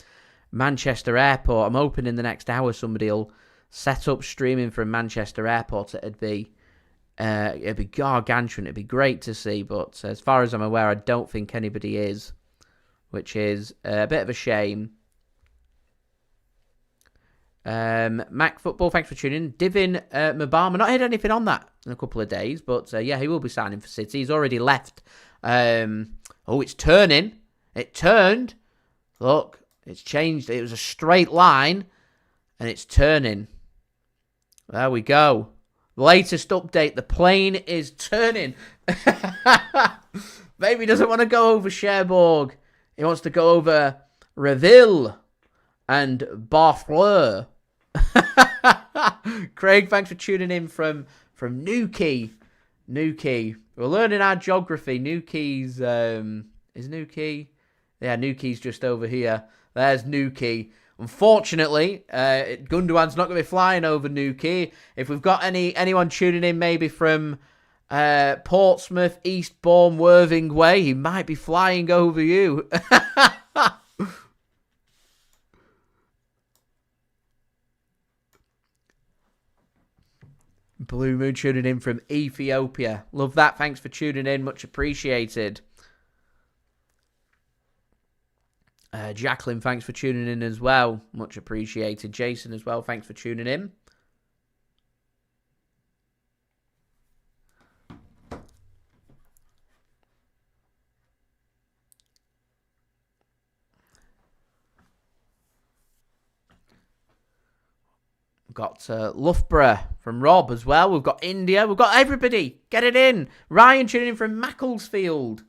Manchester Airport. I'm hoping in the next hour somebody will set up streaming from Manchester Airport. It'd be gargantuan. It'd be great to see, but as far as I'm aware, I don't think anybody is, which is a bit of a shame. Mac Football, thanks for tuning in. Divin Mabama, not heard anything on that in a couple of days, but yeah, he will be signing for City. He's already left. Oh, it's turning. It turned. Look. It's changed. It was a straight line, and it's turning. There we go. Latest update. The plane is turning. Maybe he doesn't want to go over Cherbourg. He wants to go over Reville and Barfleur. Craig, thanks for tuning in from Newquay. Newquay. We're learning our geography. Newquay's... is Newquay? Yeah, Newquay's just over here. There's Newquay. Unfortunately, Gundogan's not going to be flying over Newquay. If we've got anyone tuning in maybe from Portsmouth, Eastbourne, Worthing way, he might be flying over you. Blue Moon tuning in from Ethiopia. Love that. Thanks for tuning in. Much appreciated. Jacqueline, thanks for tuning in as well. Much appreciated. Jason as well, thanks for tuning in. We've got Loughborough from Rob as well. We've got India. We've got everybody. Get it in. Ryan tuning in from Macclesfield.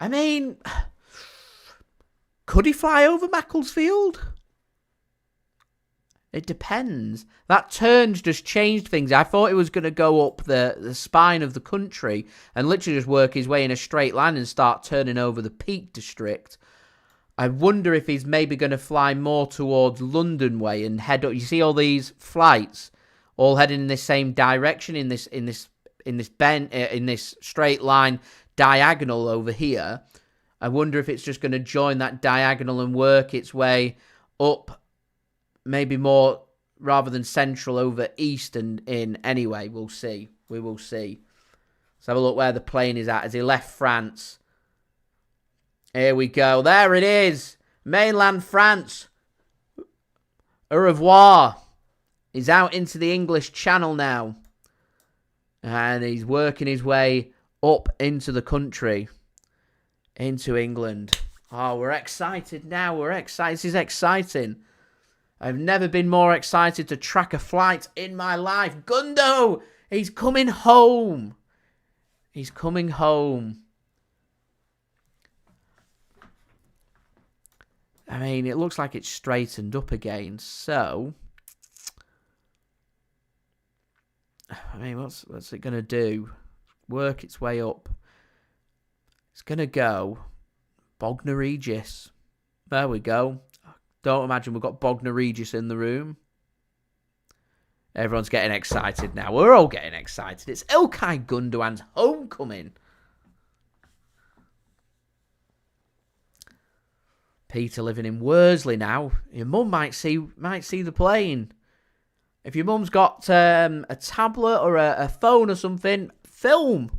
I mean, could he fly over Macclesfield? It depends. That turn's just changed things. I thought it was going to go up the spine of the country and literally just work his way in a straight line and start turning over the Peak District. I wonder if he's maybe going to fly more towards London way and head up. You see all these flights all heading in the same direction in this straight line diagonal over here. I wonder if it's just going to join that diagonal and work its way up, maybe more rather than central over east and in. Anyway, we'll see. We will see. Let's have a look where the plane is at as he left France. Here we go. There it is. Mainland France. Au revoir. He's out into the English Channel now. And he's working his way up into the country. Into England. Oh, we're excited now. We're excited. This is exciting. I've never been more excited to track a flight in my life. Gundo! He's coming home. He's coming home. I mean, it looks like it's straightened up again. So, I mean, what's it going to do? Work its way up. It's going to go Bognor Regis. There we go. Don't imagine we've got Bognor Regis in the room. Everyone's getting excited now. We're all getting excited. It's Ilkay Gundogan's homecoming. Peter living in Worsley now. Your mum might see the plane. If your mum's got a tablet or a phone or something, film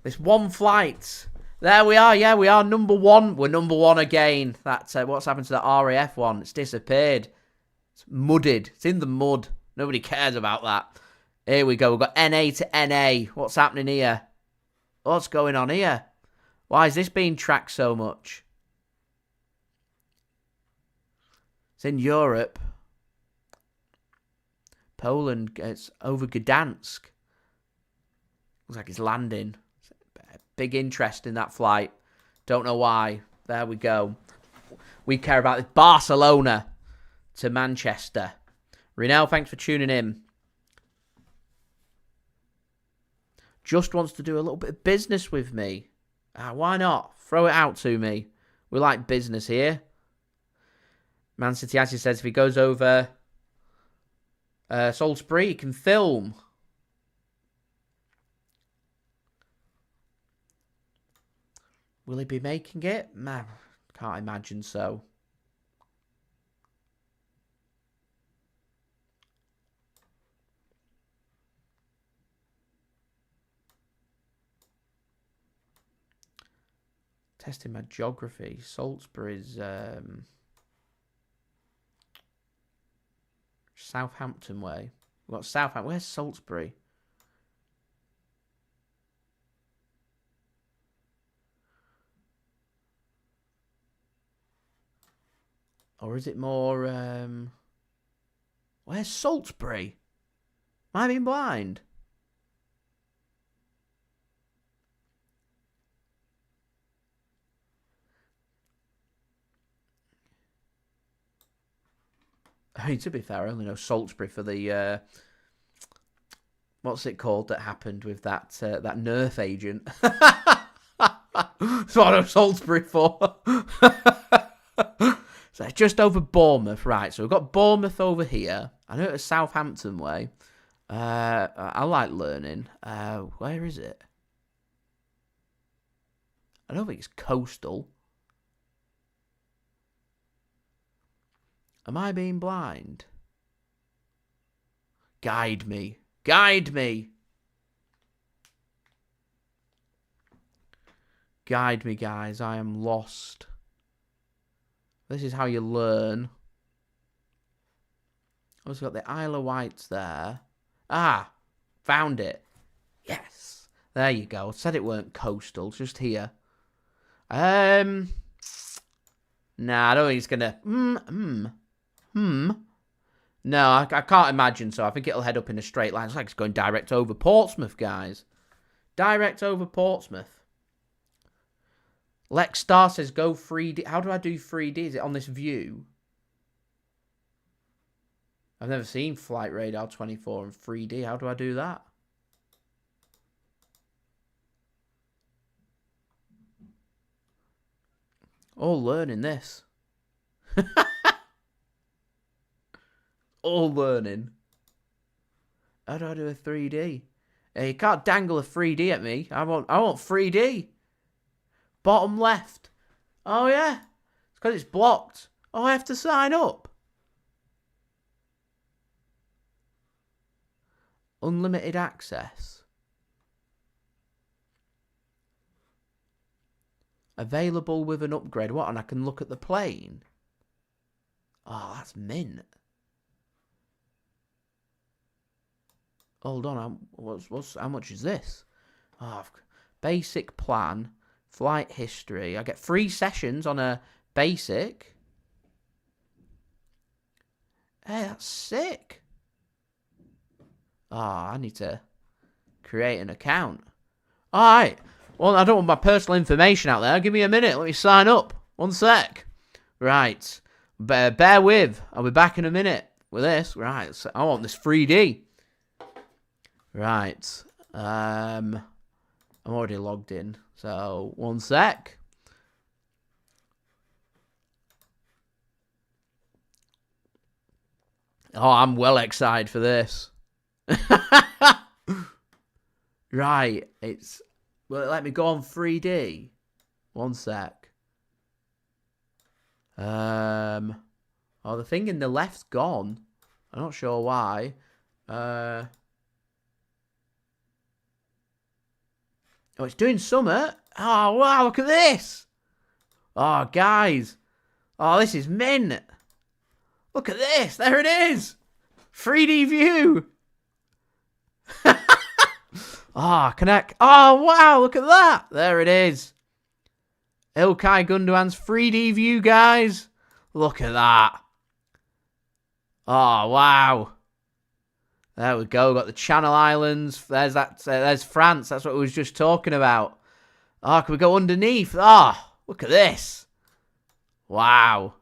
this one flight. There we are. Yeah, we are number one. We're number one again. That's what's happened to the RAF one. It's disappeared. It's mudded. It's in the mud. Nobody cares about that. Here we go. We've got NA to NA. What's happening here? What's going on here? Why is this being tracked so much? It's in Europe. Poland. It's over Gdansk. Looks like it's landing. Big interest in that flight. Don't know why. There we go. We care about this. Barcelona to Manchester. Rinel, thanks for tuning in. Just wants to do a little bit of business with me. Why not? Throw it out to me. We like business here. Man City actually says if he goes over Salisbury, he can film. Will he be making it? Man, can't imagine so. Testing my geography. Salisbury's Southampton way. We've got Southampton. Where's Salisbury? Or is it more... Where's Salisbury? Am I being blind? I mean, to be fair, I only know Salisbury for the... what's it called that happened with that that Nerf agent? That's what I know Salisbury for. So it's just over Bournemouth, right? So we've got Bournemouth over here. I know it's Southampton way. I like learning. Where is it? I don't think it's coastal. Am I being blind? Guide me. Guide me. Guide me, guys. I am lost. This is how you learn. Also got the Isle of Wight there. Ah, found it. Yes. There you go. Said it weren't coastal, just here. Nah, I don't think it's gonna... No, I can't imagine so. I think it'll head up in a straight line. It's like it's going direct over Portsmouth, guys. Direct over Portsmouth. Lex Star says go 3D. How do I do 3D? Is it on this view? I've never seen Flight Radar 24 in 3D. How do I do that? All learning this. All learning. How do I do a 3D? Hey, you can't dangle a 3D at me. I want 3D. Bottom left. Oh, yeah. It's because it's blocked. Oh, I have to sign up. Unlimited access. Available with an upgrade. What? And I can look at the plane? Oh, that's mint. Hold on. How much is this? Oh, basic plan. Flight history. I get 3 sessions on a basic. Hey, that's sick. Oh, I need to create an account. Alright. Well, I don't want my personal information out there. Give me a minute. Let me sign up. 1 sec. Right. Bear with. I'll be back in a minute with this. Right. So I want this 3D. Right. I'm already logged in. So, 1 sec. Oh, I'm well excited for this. Right, will it let me go on 3D? 1 sec. Oh, the thing in the left's gone. I'm not sure why. Oh, it's doing something. Oh, wow, look at this. Oh, guys. Oh, this is mint. Look at this. There it is. 3D view. Oh, connect. Oh, wow. Look at that. There it is. Ilkay Gundogan's 3D view, guys. Look at that. Oh, wow. There we go. Got the Channel Islands. There's that. There's France. That's what we was just talking about. Oh, can we go underneath? Oh, look at this. Wow.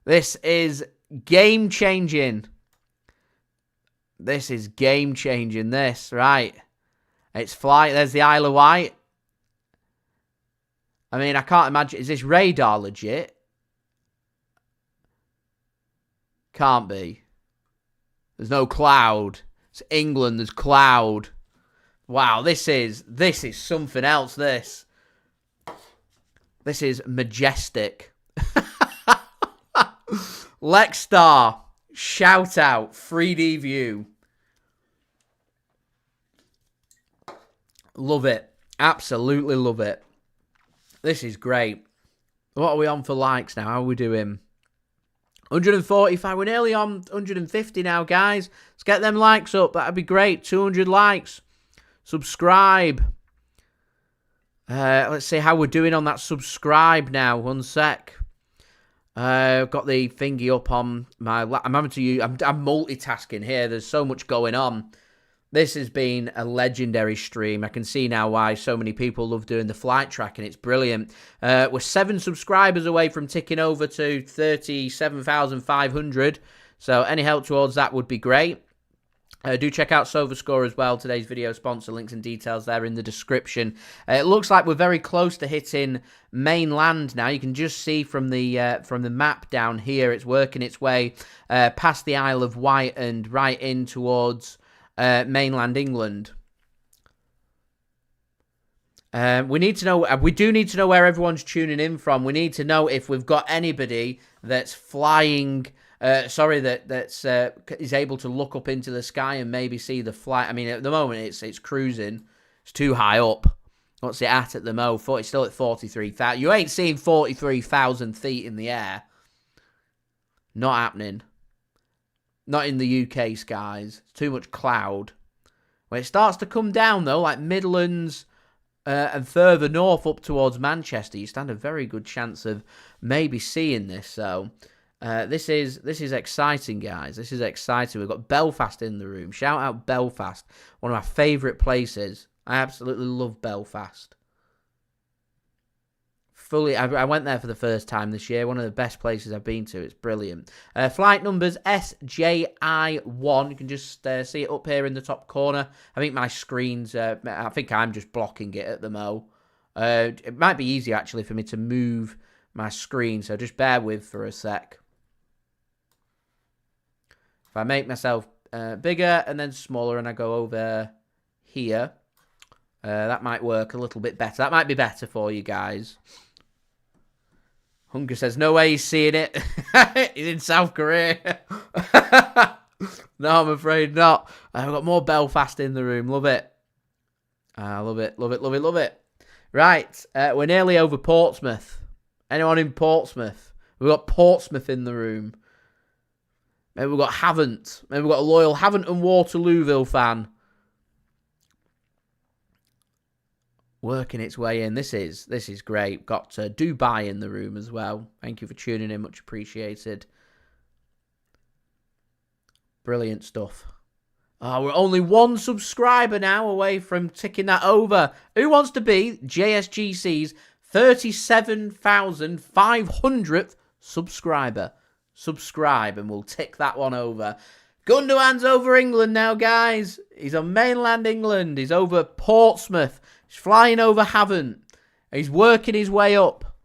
This is game-changing. This is game-changing, this. Right. It's flight. There's the Isle of Wight. I mean, I can't imagine. Is this radar legit? Can't be. There's no cloud. It's England. There's cloud. Wow, this is something else, this. This is majestic. Lexstar, shout out, 3D view. Love it. Absolutely love it. This is great. What are we on for likes now? How are we doing? 145. We're nearly on 150 now, guys. Let's get them likes up. That'd be great. 200 likes. Subscribe. Let's see how we're doing on that subscribe now. 1 sec. I've got the thingy up on my... I'm having to use... I'm multitasking here. There's so much going on. This has been a legendary stream. I can see now why so many people love doing the flight tracking. It's brilliant. We're 7 subscribers away from ticking over to 37,500. So any help towards that would be great. Do check out SofaScore as well. Today's video sponsor, links and details there in the description. It looks like we're very close to hitting mainland now. You can just see from the map down here, it's working its way past the Isle of Wight and right in towards mainland England. We need to know. We do need to know where everyone's tuning in from. We need to know if we've got anybody that's flying. That's is able to look up into the sky and maybe see the flight. I mean, at the moment it's cruising. It's too high up. What's it at the moment? It's still at 43,000. You ain't seeing 43,000 feet in the air. Not happening. Not in the UK skies. It's too much cloud. When it starts to come down though, like Midlands and further north up towards Manchester, you stand a very good chance of maybe seeing this. So. This is exciting, guys. This is exciting. We've got Belfast in the room. Shout out Belfast. One of my favourite places. I absolutely love Belfast. I went there for the first time this year. One of the best places I've been to. It's brilliant. Flight numbers SJI1. You can just see it up here in the top corner. I think my screen's... I think I'm just blocking it at the mo. It might be easier, actually, for me to move my screen. So just bear with for a sec. If I make myself bigger and then smaller and I go over here... that might work a little bit better. That might be better for you guys. Hunger says, no way he's seeing it. He's in South Korea. No, I'm afraid not. I've got more Belfast in the room. Love it. I love it, love it, love it, love it. Right, we're nearly over Portsmouth. Anyone in Portsmouth? We've got Portsmouth in the room. Maybe we've got Havant. Maybe we've got a loyal Havant and Waterlooville fan. Working its way in. This is great. Got Dubai in the room as well. Thank you for tuning in. Much appreciated. Brilliant stuff. Oh, we're only one subscriber now away from ticking that over. Who wants to be JSGC's 37,500th subscriber? Subscribe and we'll tick that one over. Gundogan's over England now, guys. He's on mainland England. He's over Portsmouth. He's flying over Havant. He's working his way up.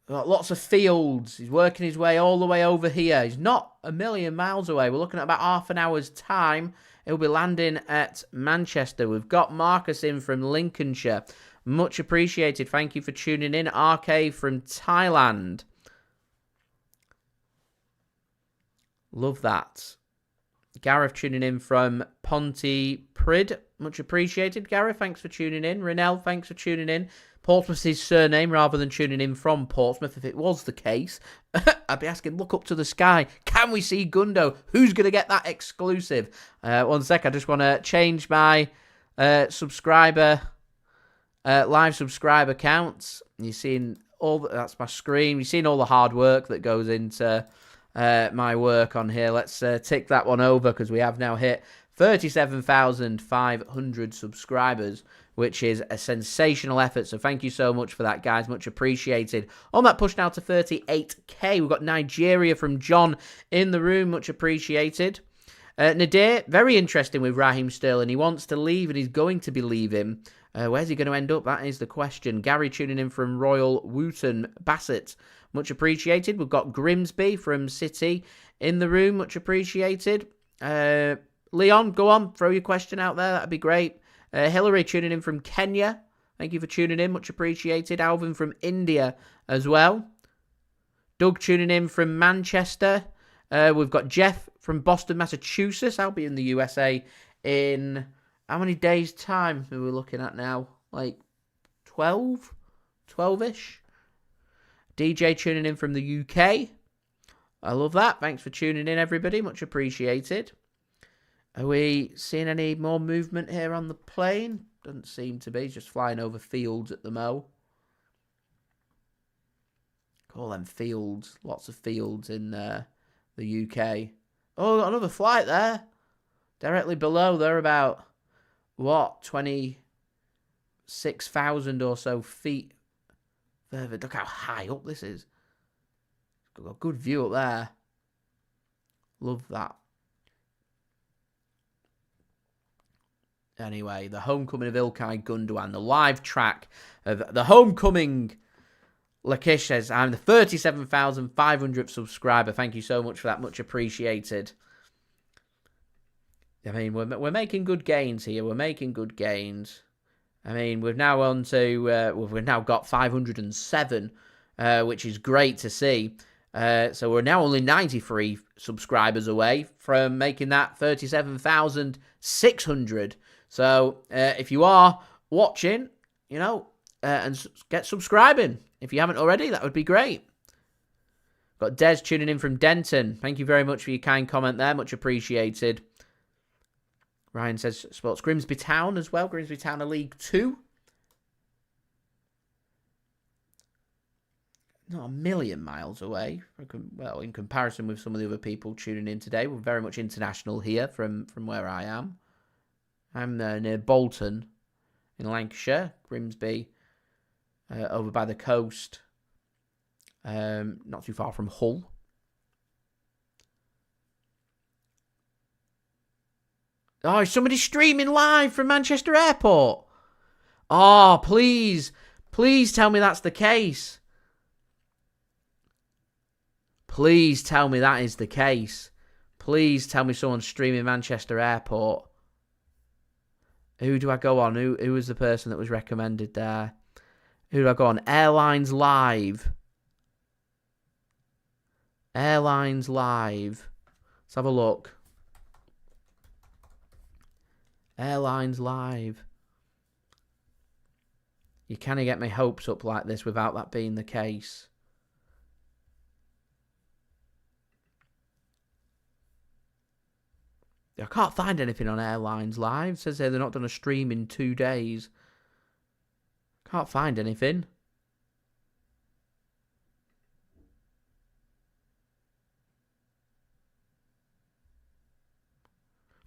Got lots of fields. He's working his way all the way over here. He's not a million miles away. We're looking at about half an hour's time. He'll be landing at Manchester. We've got Marcus in from Lincolnshire. Much appreciated. Thank you for tuning in. RK from Thailand. Love that. Gareth tuning in from Pontypridd. Much appreciated, Gareth. Thanks for tuning in. Renell, thanks for tuning in. Portsmouth's his surname rather than tuning in from Portsmouth. If it was the case, I'd be asking, look up to the sky. Can we see Gundo? Who's going to get that exclusive? 1 sec. I just want to change my live subscriber counts. You've seen that's my screen. You've seen all the hard work that goes into... my work on here. Let's tick that one over because we have now hit 37,500 subscribers, which is a sensational effort. So thank you so much for that, guys. Much appreciated. On that push now to 38k. We've got Nigeria from John in the room. Much appreciated. Nadir, very interesting with Raheem Sterling. He wants to leave and he's going to be leaving. Where's he going to end up? That is the question. Gary tuning in from Royal Wooton Bassett. Much appreciated. We've got Grimsby from City in the room. Much appreciated. Leon, go on. Throw your question out there. That'd be great. Hillary tuning in from Kenya. Thank you for tuning in. Much appreciated. Alvin from India as well. Doug tuning in from Manchester. We've got Jeff from Boston, Massachusetts. I'll be in the USA in how many days' time are we looking at now? Like 12? 12-ish? DJ tuning in from the UK. I love that. Thanks for tuning in, everybody. Much appreciated. Are we seeing any more movement here on the plane? Doesn't seem to be. It's just flying over fields at the mo. Call them fields. Lots of fields in the UK. Oh, got another flight there. Directly below. They're about, what, 26,000 or so feet further. Look how high up this is. Got a good view up there. Love that. Anyway, the homecoming of Ilkay Gundogan, the live track of the homecoming. Lakish says, I'm the 37,500th subscriber. Thank you so much for that. Much appreciated. I mean, we're making good gains here. We're making good gains. I mean, we've now on to we've now got 507, which is great to see. So we're now only 93 subscribers away from making that 37,600. So if you are watching, you know, and get subscribing. If you haven't already, that would be great. Got Des tuning in from Denton. Thank you very much for your kind comment there. Much appreciated. Ryan says sports Grimsby Town as well. Grimsby Town are League 2. Not a million miles away. Well, in comparison with some of the other people tuning in today, we're very much international here from where I am. I'm near Bolton in Lancashire. Grimsby over by the coast. Not too far from Hull. Oh, is somebody streaming live from Manchester Airport? Oh, please. Please tell me that's the case. Please tell me that is the case. Please tell me someone's streaming Manchester Airport. Who do I go on? Who was the person that was recommended there? Who do I go on? Airlines Live. Airlines Live. Let's have a look. Airlines Live. You can't get my hopes up like this without that being the case. I can't find anything on Airlines Live. It says here they're not done a stream in 2 days. Can't find anything.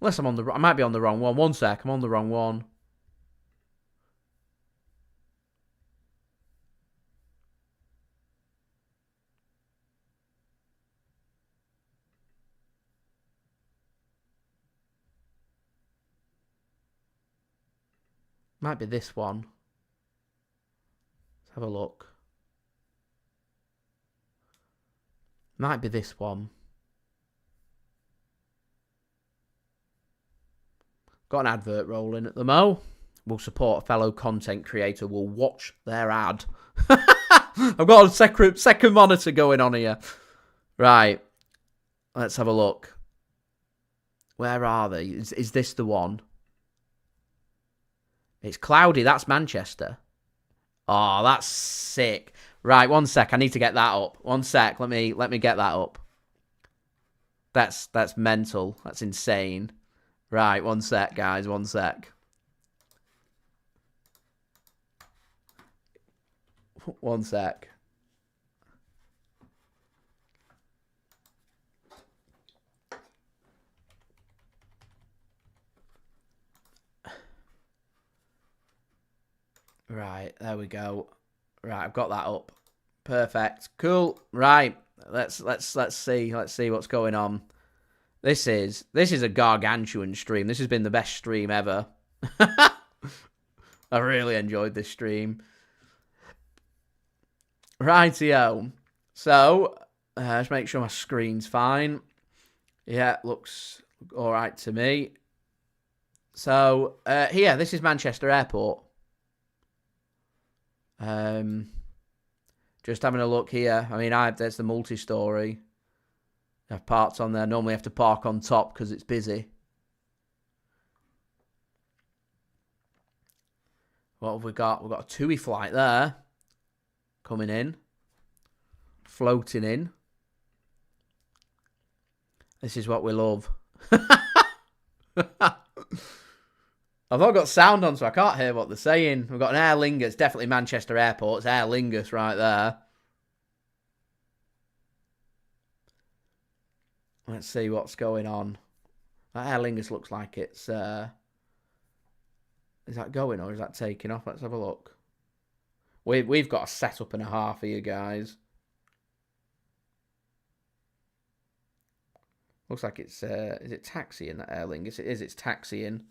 Unless I'm on the... I might be on the wrong one. One sec, I'm on the wrong one. Might be this one. Let's have a look. Might be this one. Got an advert rolling at the mo. We'll support a fellow content creator. We'll watch their ad. I've got a second monitor going on here. Right. Let's have a look. Where are they? Is this the one? It's cloudy. That's Manchester. Oh, that's sick. Right, one sec. I need to get that up. One sec. Let me get that up. That's mental. That's insane. Right, one sec, guys. One sec. One sec. Right, there we go. Right, I've got that up. Perfect. Cool. Right. Let's see. Let's see what's going on. This is a gargantuan stream. This has been the best stream ever. I really enjoyed this stream. Rightio. So, let's make sure my screen's fine. Yeah, looks all right to me. So, here, this is Manchester Airport. Just having a look here. I mean, there's the multi-story. I have parts on there. Normally I have to park on top because it's busy. What have we got? We've got a TUI flight there. Coming in. Floating in. This is what we love. I've not got sound on, so I can't hear what they're saying. We've got an Aer Lingus, definitely Manchester Airport. It's Aer Lingus right there. Let's see what's going on. That Aer Lingus looks like it's... is that going or is that taking off? Let's have a look. We've got a setup and a half here, guys. Looks like it's... is it taxiing, that Aer Lingus? It is, it's taxiing.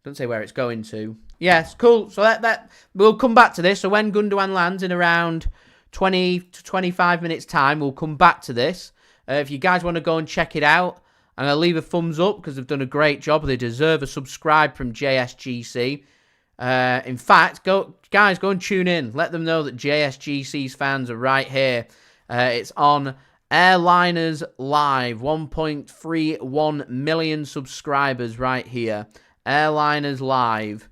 Doesn't say where it's going to. Yes, cool. So that we'll come back to this. So when Gundogan lands in around 20 to 25 minutes time, we'll come back to this. If you guys want to go and check it out, I'm going to leave a thumbs up because they've done a great job. They deserve a subscribe from JSGC. In fact, go and tune in. Let them know that JSGC's fans are right here. It's on Airliners Live. 1.31 million subscribers right here. Airliners Live,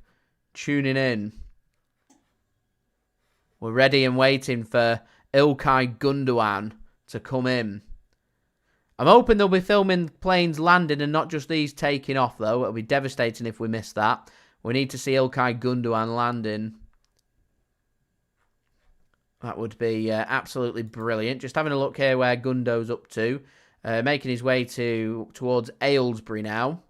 tuning in. We're ready and waiting for Ilkay Gundogan to come in. I'm hoping they'll be filming planes landing and not just these taking off, though. It'll be devastating if we miss that. We need to see Ilkay Gundogan landing. That would be absolutely brilliant. Just having a look here where Gundo's up to. Making his way towards Aylesbury now.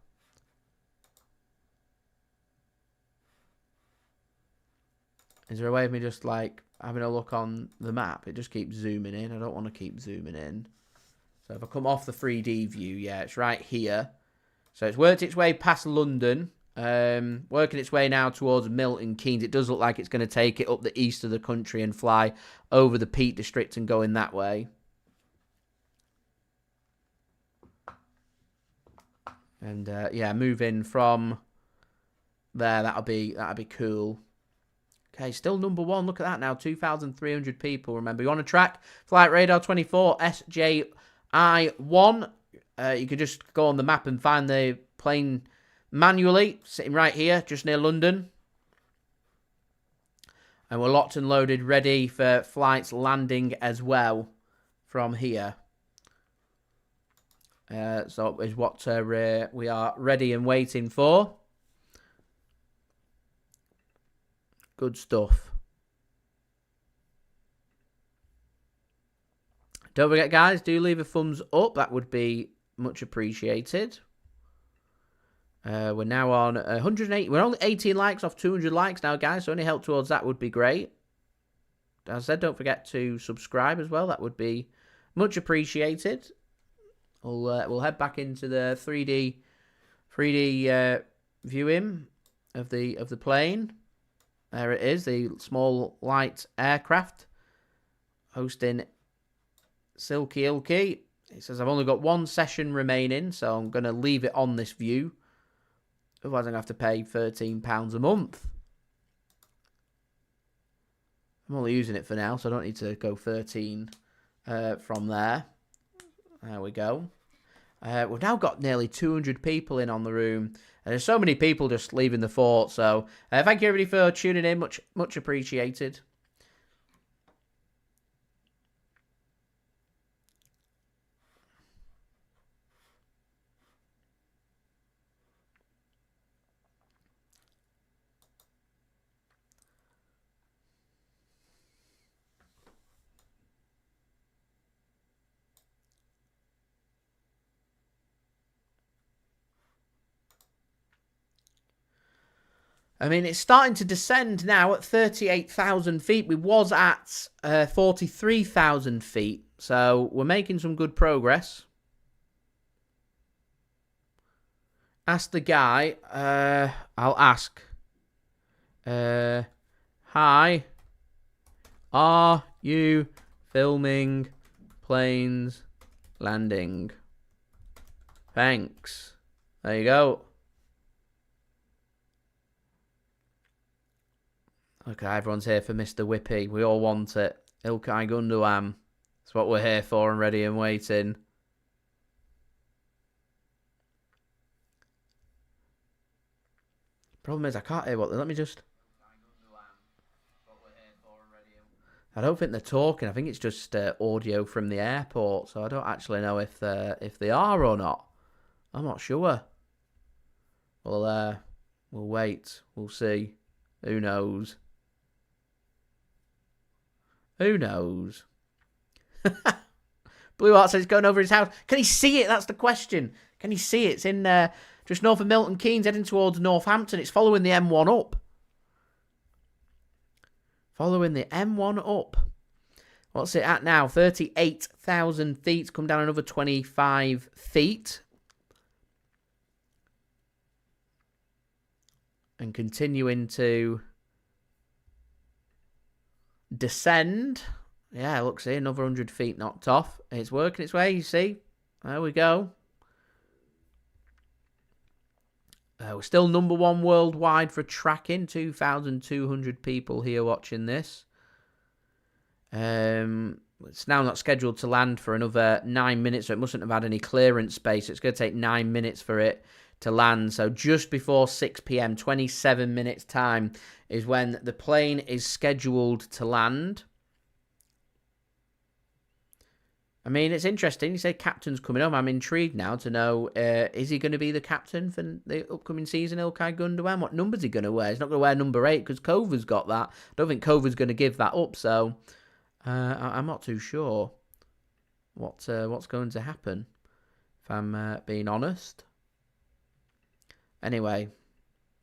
Is there a way of me just, like, having a look on the map? It just keeps zooming in. I don't want to keep zooming in. So if I come off the 3D view, yeah, it's right here. So it's worked its way past London. Working its way now towards Milton Keynes. It does look like it's going to take it up the east of the country and fly over the Peak District and go in that way. And yeah, moving from there, that'll be cool. Okay, still number one. Look at that now, 2,300 people. Remember, you're on a track. Flight Radar 24 SJI1. You could just go on the map and find the plane manually, sitting right here, just near London. And we're locked and loaded, ready for flights landing as well from here. So is what we are ready and waiting for. Good stuff. Don't forget, guys, do leave a thumbs up. That would be much appreciated. We're now on 108. We're only 18 likes off 200 likes now, guys. So any help towards that would be great. As I said, don't forget to subscribe as well. That would be much appreciated. We'll head back into the 3D viewing of the plane. There it is, the small light aircraft hosting Silky Ilkay. It says I've only got one session remaining, so I'm going to leave it on this view. Otherwise, I'm going to have to pay £13 a month. I'm only using it for now, so I don't need to go 13 from there. There we go. We've now got nearly 200 people in on the room. And there's so many people just leaving the fort. So thank you, everybody, for tuning in. Much appreciated. I mean, it's starting to descend now at 38,000 feet. We was at 43,000 feet. So we're making some good progress. Ask the guy. I'll ask. Hi. Are you filming planes landing? Thanks. There you go. Okay, everyone's here for Mr. Whippy. We all want it. Ilkay Gundogan. That's what we're here for and ready and waiting. Problem is, I can't hear what... Let me just... I don't think they're talking. I think it's just audio from the airport. So I don't actually know if they are or not. I'm not sure. We'll wait. We'll see. Who knows? Who knows? Blue Heart says he's going over his house. Can he see it? That's the question. Can he see it? It's in just north of Milton Keynes, heading towards Northampton. It's following the M1 up. Following the M1 up. What's it at now? 38,000 feet. Come down another 25 feet. And continuing to descend. Yeah, look, see, another 100 feet knocked off. It's working its way, you see. There we go. We're still number one worldwide for tracking. 2,200 people here watching this. It's now not scheduled to land for another 9 minutes, so it mustn't have had any clearance space. It's going to take 9 minutes for it to land. So just before 6 p.m, 27 minutes time is when the plane is scheduled to land. I mean, it's interesting. You say captain's coming home. I'm intrigued now to know, is he going to be the captain for the upcoming season, Ilkay Gundogan? What number's he going to wear? He's not going to wear number 8 because Kova's got that. I don't think Kova's going to give that up, so I'm not too sure what's going to happen, if I'm being honest. Anyway,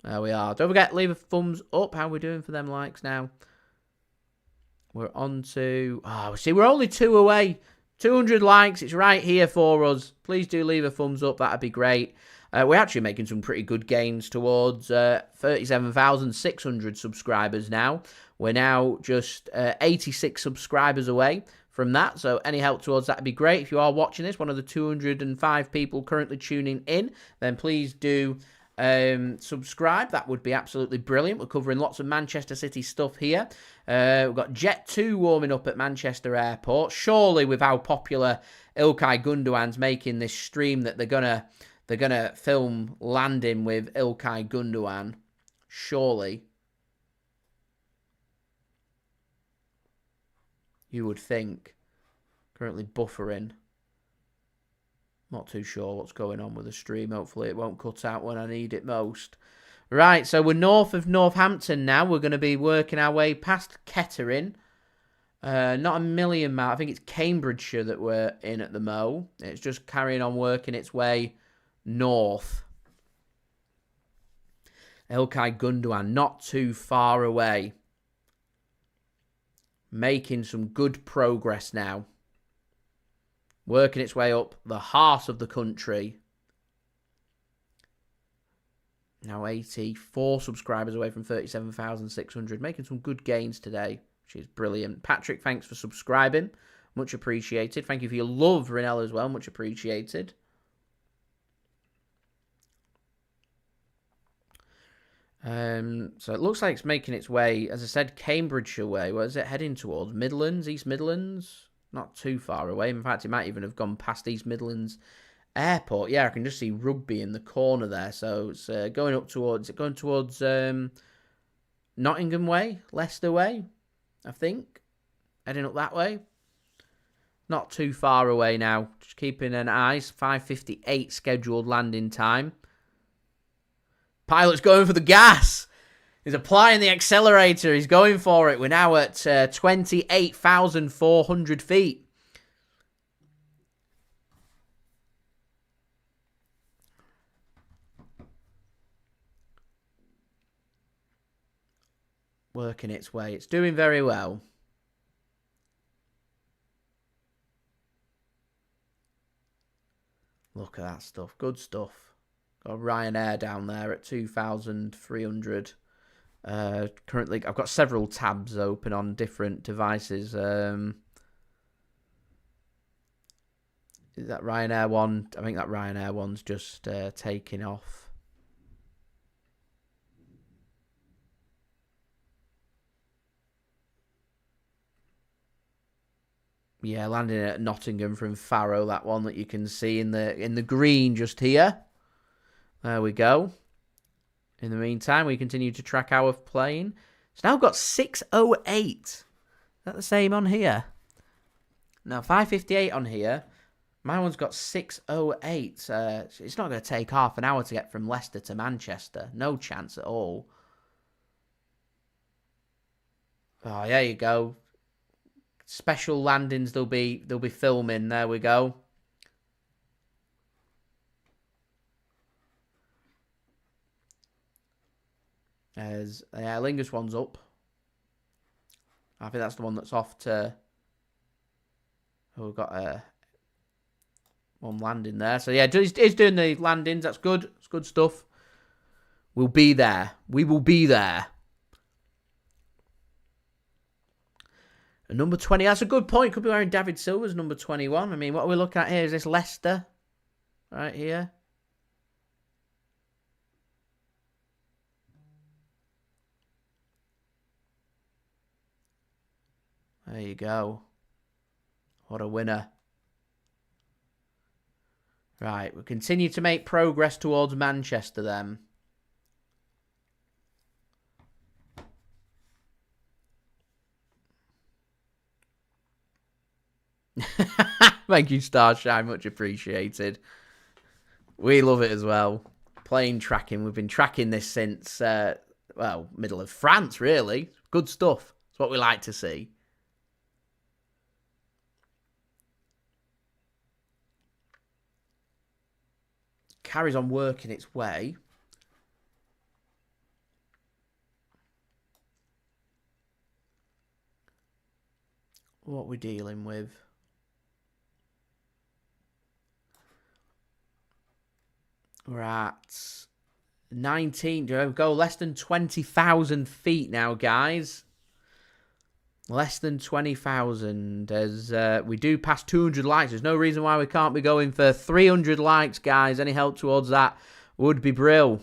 there we are. Don't forget, leave a thumbs up. How are we doing for them likes now? We're on to... Oh, see, we're only 2 away. 200 likes. It's right here for us. Please do leave a thumbs up. That'd be great. We're actually making some pretty good gains towards 37,600 subscribers now. We're now just 86 subscribers away from that. So any help towards that would be great. If you are watching this, one of the 205 people currently tuning in, then please do subscribe. That would be absolutely brilliant. We're covering lots of Manchester City stuff here. We've got Jet 2 warming up at Manchester Airport. Surely with how popular Ilkay Gundogan's making this stream that they're gonna film landing with Ilkay Gundogan. Surely. You would think. Currently buffering. Not too sure what's going on with the stream. Hopefully it won't cut out when I need it most. Right, so we're north of Northampton now. We're going to be working our way past Kettering. Not a million miles. I think it's Cambridgeshire that we're in at the mo. It's just carrying on working its way north. Ilkay Gundogan, not too far away. Making some good progress now. Working its way up the heart of the country. Now 84 subscribers away from 37,600. Making some good gains today, which is brilliant. Patrick, thanks for subscribing. Much appreciated. Thank you for your love, Rinella, as well. Much appreciated. So it looks like it's making its way, as I said, Cambridgeshire way. Where is it heading towards? Midlands? East Midlands? Not too far away. In fact, it might even have gone past East Midlands Airport. Yeah, I can just see Rugby in the corner there. So it's going up towards... It's going towards Nottingham way? Leicester way? I think. Heading up that way. Not too far away now. Just keeping an eye. 5:58 scheduled landing time. Pilot's going for the gas. He's applying the accelerator. He's going for it. We're now at 28,400 feet. Working its way. It's doing very well. Look at that stuff. Good stuff. Got Ryanair down there at 2,300. Currently, I've got several tabs open on different devices. Is that Ryanair one? I think that Ryanair one's just taking off. Yeah, landing at Nottingham from Farrow. That one that you can see in the green just here. There we go. In the meantime, we continue to track our plane. It's now got 6:08. Is that the same on here? Now 5:58 on here. My one's got 6:08. It's not going to take half an hour to get from Leicester to Manchester. No chance at all. Oh, there you go. Special landings they'll be filming. There we go. As Aer Lingus one's up. I think that's the one that's off to... Oh, we've got one landing there. So yeah, he's doing the landings. That's good. It's good stuff. We'll be there. We will be there. And number 20, that's a good point. Could be wearing David Silva's number 21. I mean, what we look at here is this Leicester. Right here. There you go. What a winner. Right, we'll continue to make progress towards Manchester then. Thank you, Starshine. Much appreciated. We love it as well. Plane tracking. We've been tracking this since, well, middle of France, really. Good stuff. It's what we like to see. Carries on working its way. what we're dealing with. We're at 19. Go less than 20,000 feet now, guys. Less than 20,000 as we do pass 200 likes. There's no reason why we can't be going for 300 likes, guys. Any help towards that would be brill.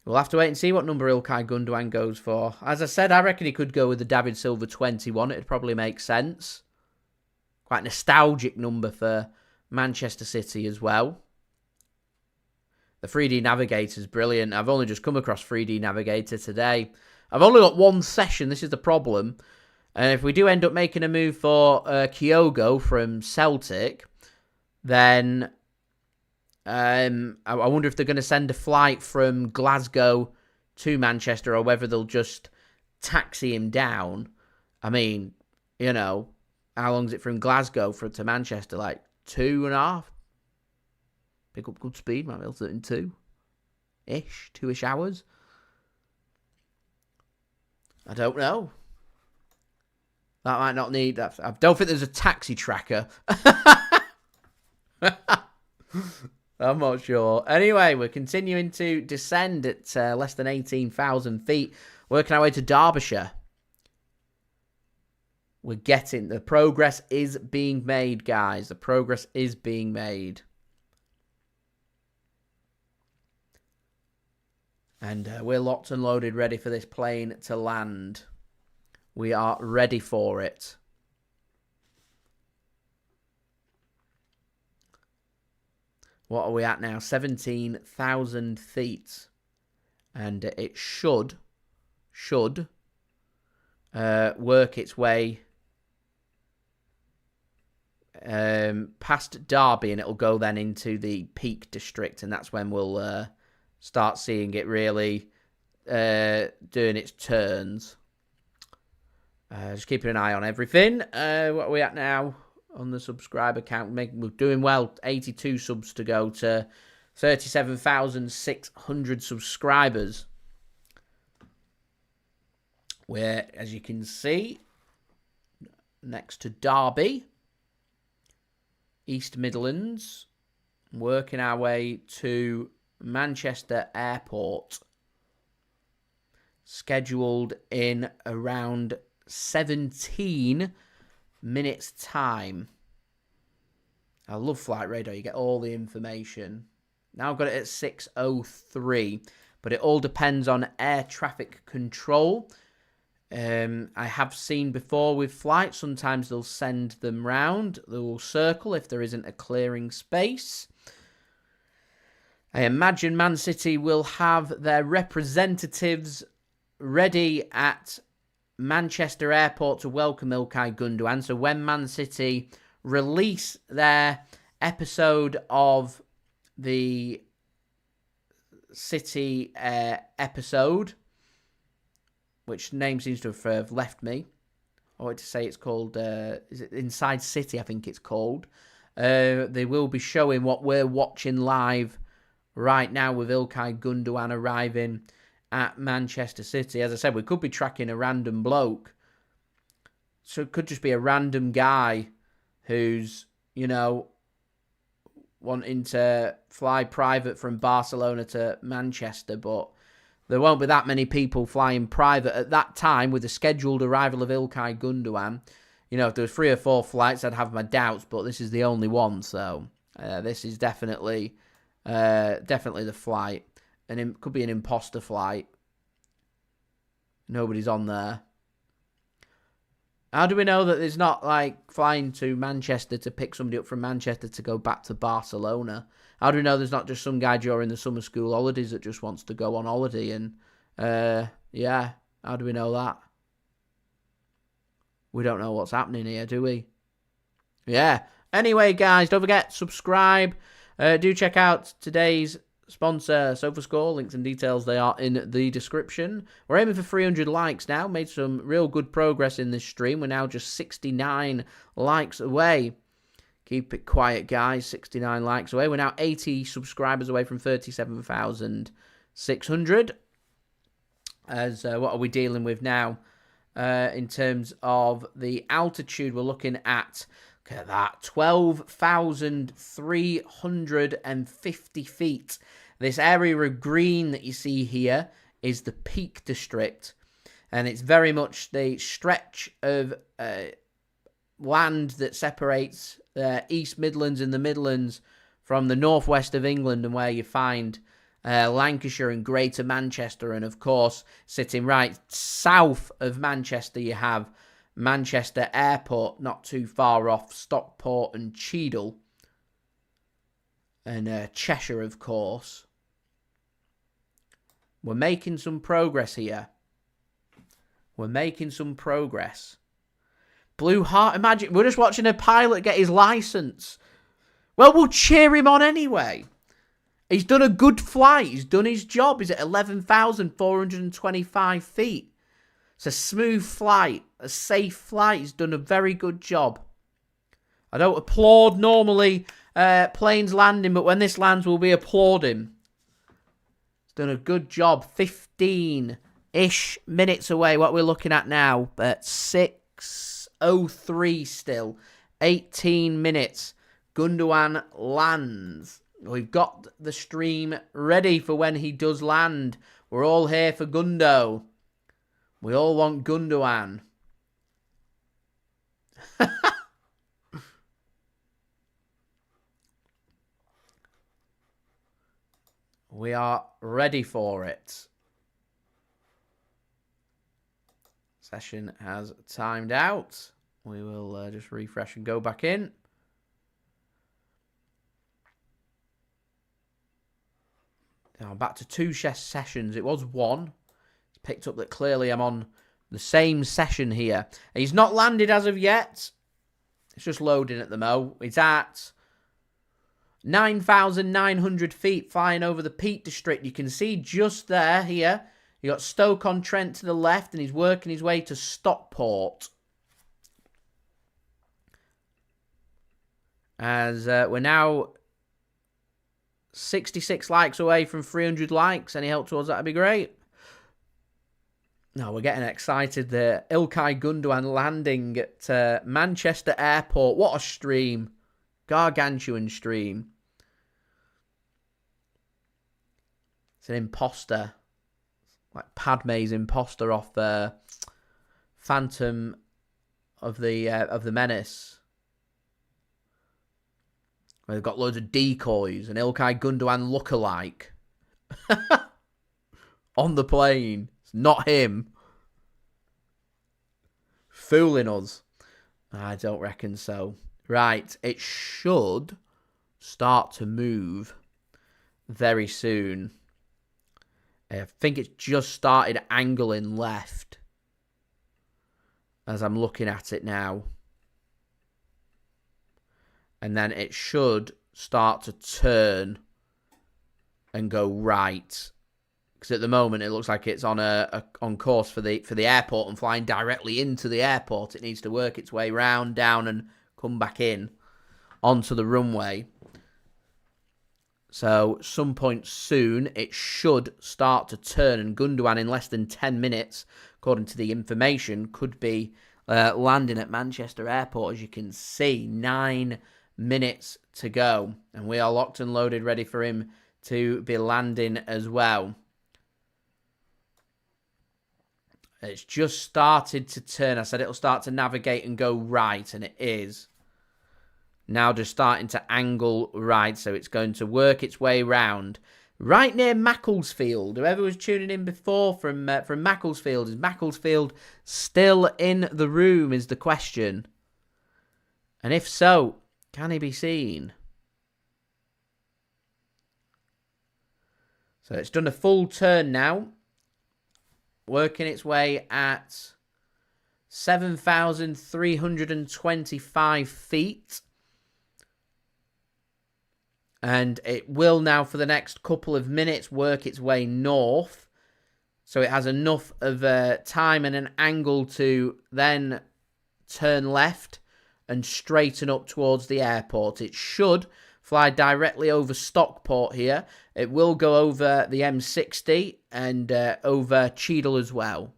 We'll have to wait and see what number Ilkay Gundogan goes for. As I said, I reckon he could go with the David Silva 21. It'd probably make sense. Quite nostalgic number for Manchester City as well. The 3D Navigator is brilliant. I've only just come across 3D Navigator today. I've only got one session. This is the problem. And if we do end up making a move for Kyogo from Celtic, then I wonder if they're going to send a flight from Glasgow to Manchester or whether they'll just taxi him down. I mean, you know, how long is it from Glasgow to Manchester? Like 2.5? Pick up good speed, might be able to do it in 2-ish hours. I don't know. That might not need that. I don't think there's a taxi tracker. I'm not sure. Anyway, we're continuing to descend at less than 18,000 feet, working our way to Derbyshire. We're getting... The progress is being made, guys. The progress is being made. And we're locked and loaded, ready for this plane to land. We are ready for it. What are we at now? 17,000 feet. And it should work its way past Derby, and it'll go then into the Peak District, and that's when we'll start seeing it really doing its turns. Just keeping an eye on everything. What are we at now on the subscriber count? We're doing well. 82 subs to go to 37,600 subscribers. We're, as you can see, next to Derby, East Midlands, working our way to Manchester Airport, scheduled in around 17 minutes time. I love Flight Radar. You get all the information. Now I've got it at 6:03, but it all depends on air traffic control. I have seen before with flights, sometimes they'll send them round. They will circle if there isn't a clearing space. I imagine Man City will have their representatives ready at Manchester Airport to welcome Ilkay Gundogan. So when Man City release their episode of the City episode, which name seems to have left me. I want to say it's called, is it Inside City, I think it's called. They will be showing what we're watching live right now with Ilkay Gundogan arriving at Manchester City. As I said, we could be tracking a random bloke. So it could just be a random guy who's, you know, wanting to fly private from Barcelona to Manchester, but there won't be that many people flying private at that time with the scheduled arrival of Ilkay Gundogan. You know, if there was 3 or 4 flights, I'd have my doubts, but this is the only one, so this is definitely the flight. And it could be an imposter flight. Nobody's on there. How do we know that there's not, like, flying to Manchester to pick somebody up from Manchester to go back to Barcelona? How do we know there's not just some guy during the summer school holidays that just wants to go on holiday? And, yeah, how do we know that? We don't know what's happening here, do we? Yeah. Anyway, guys, don't forget, subscribe. Do check out today's sponsor, SofaScore. Links and details, they are in the description. We're aiming for 300 likes now. Made some real good progress in this stream. We're now just 69 likes away. Keep it quiet, guys. 69 likes away. We're now 80 subscribers away from 37,600. as what are we dealing with now in terms of the altitude? We're looking at, look at that, 12,350 feet. This area of green that you see here is the Peak District, and it's very much the stretch of land that separates the East Midlands and the Midlands from the northwest of England, and where you find Lancashire and Greater Manchester. And of course, sitting right south of Manchester, you have Manchester Airport, not too far off Stockport and Cheadle, and Cheshire, of course. We're making some progress here. We're making some progress. Blue Heart, imagine, we're just watching a pilot get his licence. Well, we'll cheer him on anyway. He's done a good flight. He's done his job. He's at 11,425 feet. It's a smooth flight, a safe flight. He's done a very good job. I don't applaud normally planes landing, but when this lands, we'll be applauding. He's done a good job. 15-ish minutes away. What we're looking at now, but 6:03 still. 18 minutes. Gundogan lands. We've got the stream ready for when he does land. We're all here for Gundo. We all want Gundogan. We are ready for it. Session has timed out. We will just refresh and go back in. Now back to 2 sessions. It was 1. It's picked up that clearly I'm on the same session here. He's not landed as of yet. It's just loading at the mo. It's at 9,900 feet flying over the Peak District. You can see just there, here, you got Stoke-on-Trent to the left, and he's working his way to Stockport. As we're now 66 likes away from 300 likes. Any help towards that would be great. No, we're getting excited there. Ilkay Gundogan landing at Manchester Airport. What a stream. Gargantuan stream. It's an imposter. Like Padme's imposter off Phantom of the Menace. They've got loads of decoys and Ilkay Gundogan lookalike on the plane. It's not him. Fooling us. I don't reckon so. Right, it should start to move very soon. I think it's just started angling left as I'm looking at it now. And then it should start to turn and go right. Because at the moment it looks like it's on on course for the airport and flying directly into the airport. It needs to work its way round, down, and come back in onto the runway. So some point soon it should start to turn, and Gundogan in less than 10 minutes, according to the information, could be landing at Manchester Airport. As you can see, 9 minutes to go, and we are locked and loaded, ready for him to be landing as well. It's just started to turn. I said it'll start to navigate and go right, and it is. Now just starting to angle right, so it's going to work its way round. Right near Macclesfield. Whoever was tuning in before from Macclesfield, is Macclesfield still in the room is the question. And if so, can he be seen? So it's done a full turn now. Working its way at 7,325 feet. And it will now, for the next couple of minutes, work its way north. So it has enough of time and an angle to then turn left and straighten up towards the airport. It should fly directly over Stockport here. It will go over the M60 and over Cheadle as well.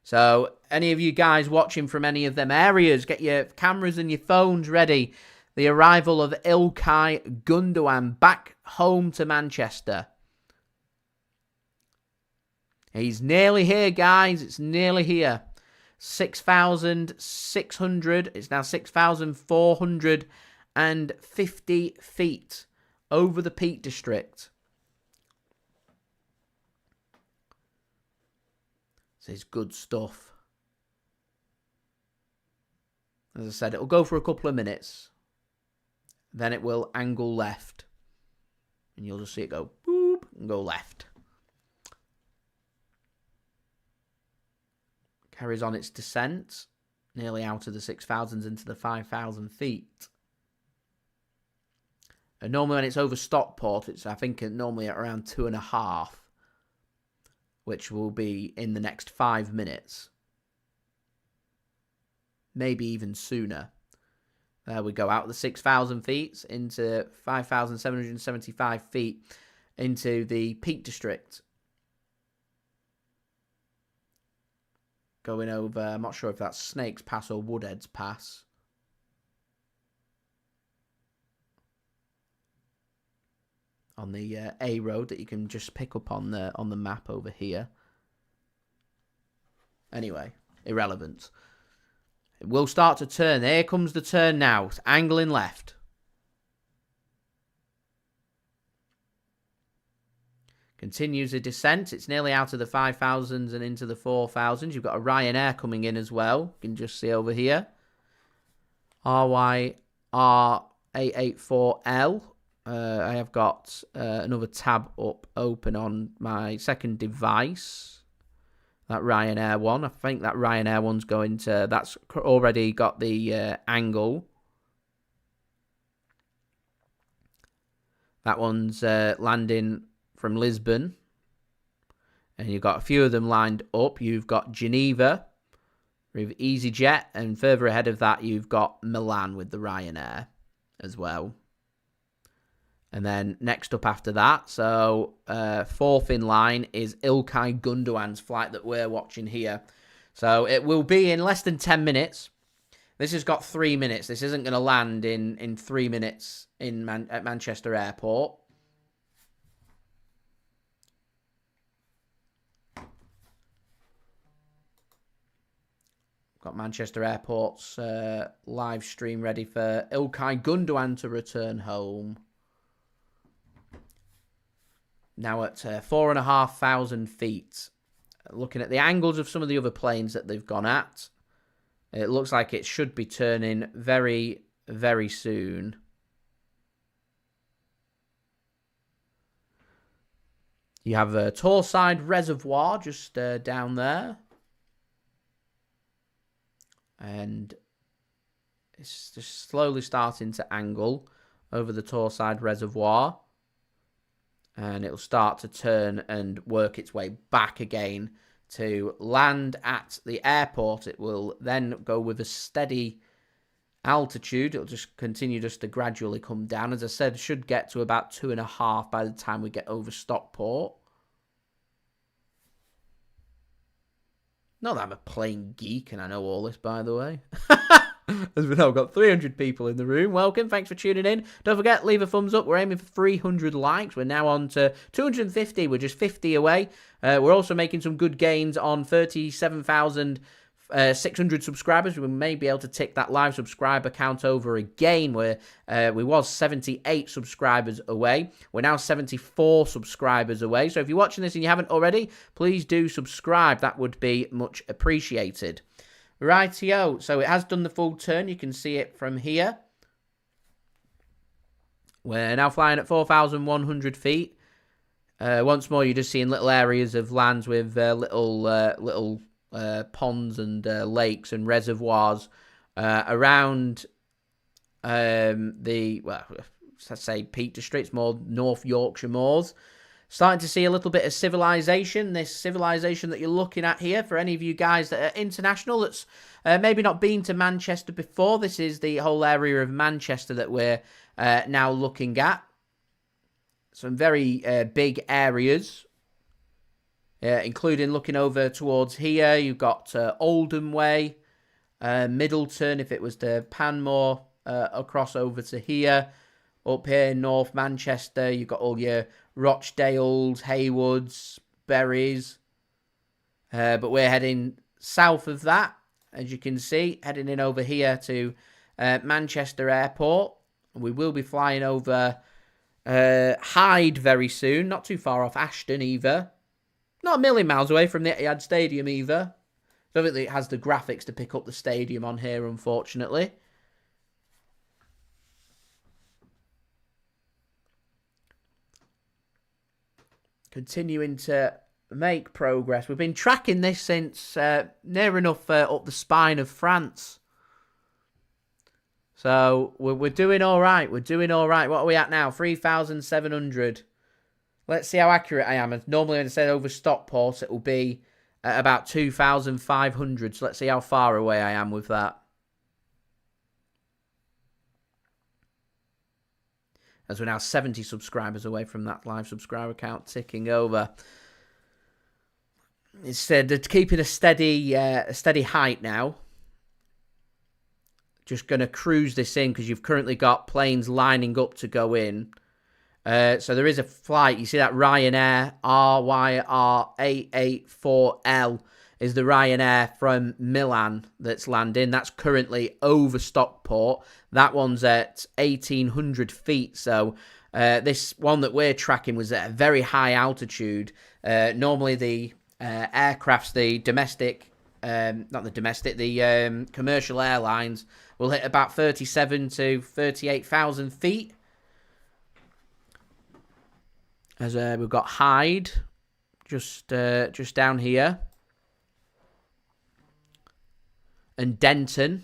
So, any of you guys watching from any of them areas, get your cameras and your phones ready. The arrival of Ilkay Gundogan back home to Manchester. He's nearly here, guys. It's nearly here. 6,600. It's now 6,450 feet over the Peak District. This is good stuff. As I said, it'll go for a couple of minutes. Then it will angle left. And you'll just see it go boop and go left. Carries on its descent. Nearly out of the 6,000s into the 5,000 feet. And normally when it's over Stockport, it's I think normally at around 2.5. Which will be in the next 5 minutes. Maybe even sooner. There we go, out of the 6,000 feet into 5,775 feet into the Peak District. Going over, I'm not sure if that's Snakes Pass or Woodhead's Pass. On the A road that you can just pick up on the map over here. Anyway, irrelevant. It will start to turn. Here comes the turn now. It's angling left. Continues the descent. It's nearly out of the 5,000s and into the 4,000s. You've got a Ryanair coming in as well. You can just see over here. RYR884L. I have got another tab open on my second device. That Ryanair one. I think that Ryanair one's going to... That's already got the angle. That one's landing from Lisbon. And you've got a few of them lined up. You've got Geneva with EasyJet. And further ahead of that, you've got Milan with the Ryanair as well. And then next up after that, so fourth in line is Ilkay Gundogan's flight that we're watching here. So it will be in less than 10 minutes. This has got 3 minutes. This isn't going to land in 3 minutes at Manchester Airport. Got Manchester Airport's live stream ready for Ilkay Gundogan to return home. Now at 4,500 feet. Looking at the angles of some of the other planes that they've gone at, it looks like it should be turning very, very soon. You have a Torside Reservoir just down there. And it's just slowly starting to angle over the Torside Reservoir. And it'll start to turn and work its way back again to land at the airport. It will then go with a steady altitude. It'll just continue just to gradually come down. As I said, it should get to about 2.5 by the time we get over Stockport. Not that I'm a plane geek and I know all this, by the way. As we know, we've got 300 people in the room. Welcome. Thanks for tuning in. Don't forget, leave a thumbs up. We're aiming for 300 likes. We're now on to 250. We're just 50 away. We're also making some good gains on 37,600 subscribers. We may be able to tick that live subscriber count over again. We was 78 subscribers away. We're now 74 subscribers away. So if you're watching this and you haven't already, please do subscribe. That would be much appreciated. Rightio, so it has done the full turn. You can see it from here. We're now flying at 4,100 feet. Once more, you're just seeing little areas of lands with little ponds and lakes and reservoirs around let's say Peak District, more North Yorkshire moors. starting to see a little bit of civilization. This civilization that you're looking at here, for any of you guys that are international, that's maybe not been to Manchester before, this is the whole area of Manchester that we're now looking at. Some very big areas, including looking over towards here. You've got Oldham Way, Middleton, if it was to Panmure, across over to here. Up here in North Manchester, you've got all your Rochdales, Haywoods, Berries. But we're heading south of that, as you can see, heading in over here to Manchester Airport. We will be flying over Hyde very soon, not too far off Ashton either. Not a million miles away from the Etihad Stadium either. I don't think it has the graphics to pick up the stadium on here, unfortunately. Continuing to make progress. We've been tracking this since near enough up the spine of France. So we're doing all right. We're doing all right. What are we at now? 3,700. Let's see how accurate I am. Normally when I say over Stockport, it will be at about 2,500. So let's see how far away I am with that. As we're now 70 subscribers away from that live subscriber count ticking over. It's keeping a steady height now. Just going to cruise this in because you've currently got planes lining up to go in. So there is a flight. You see that Ryanair RYR884L is the Ryanair from Milan that's landing. That's currently over Stockport. That one's at 1,800 feet. So this one that we're tracking was at a very high altitude. Normally the aircrafts, the commercial airlines will hit about 37 to 38,000 feet. As we've got Hyde just down here, and Denton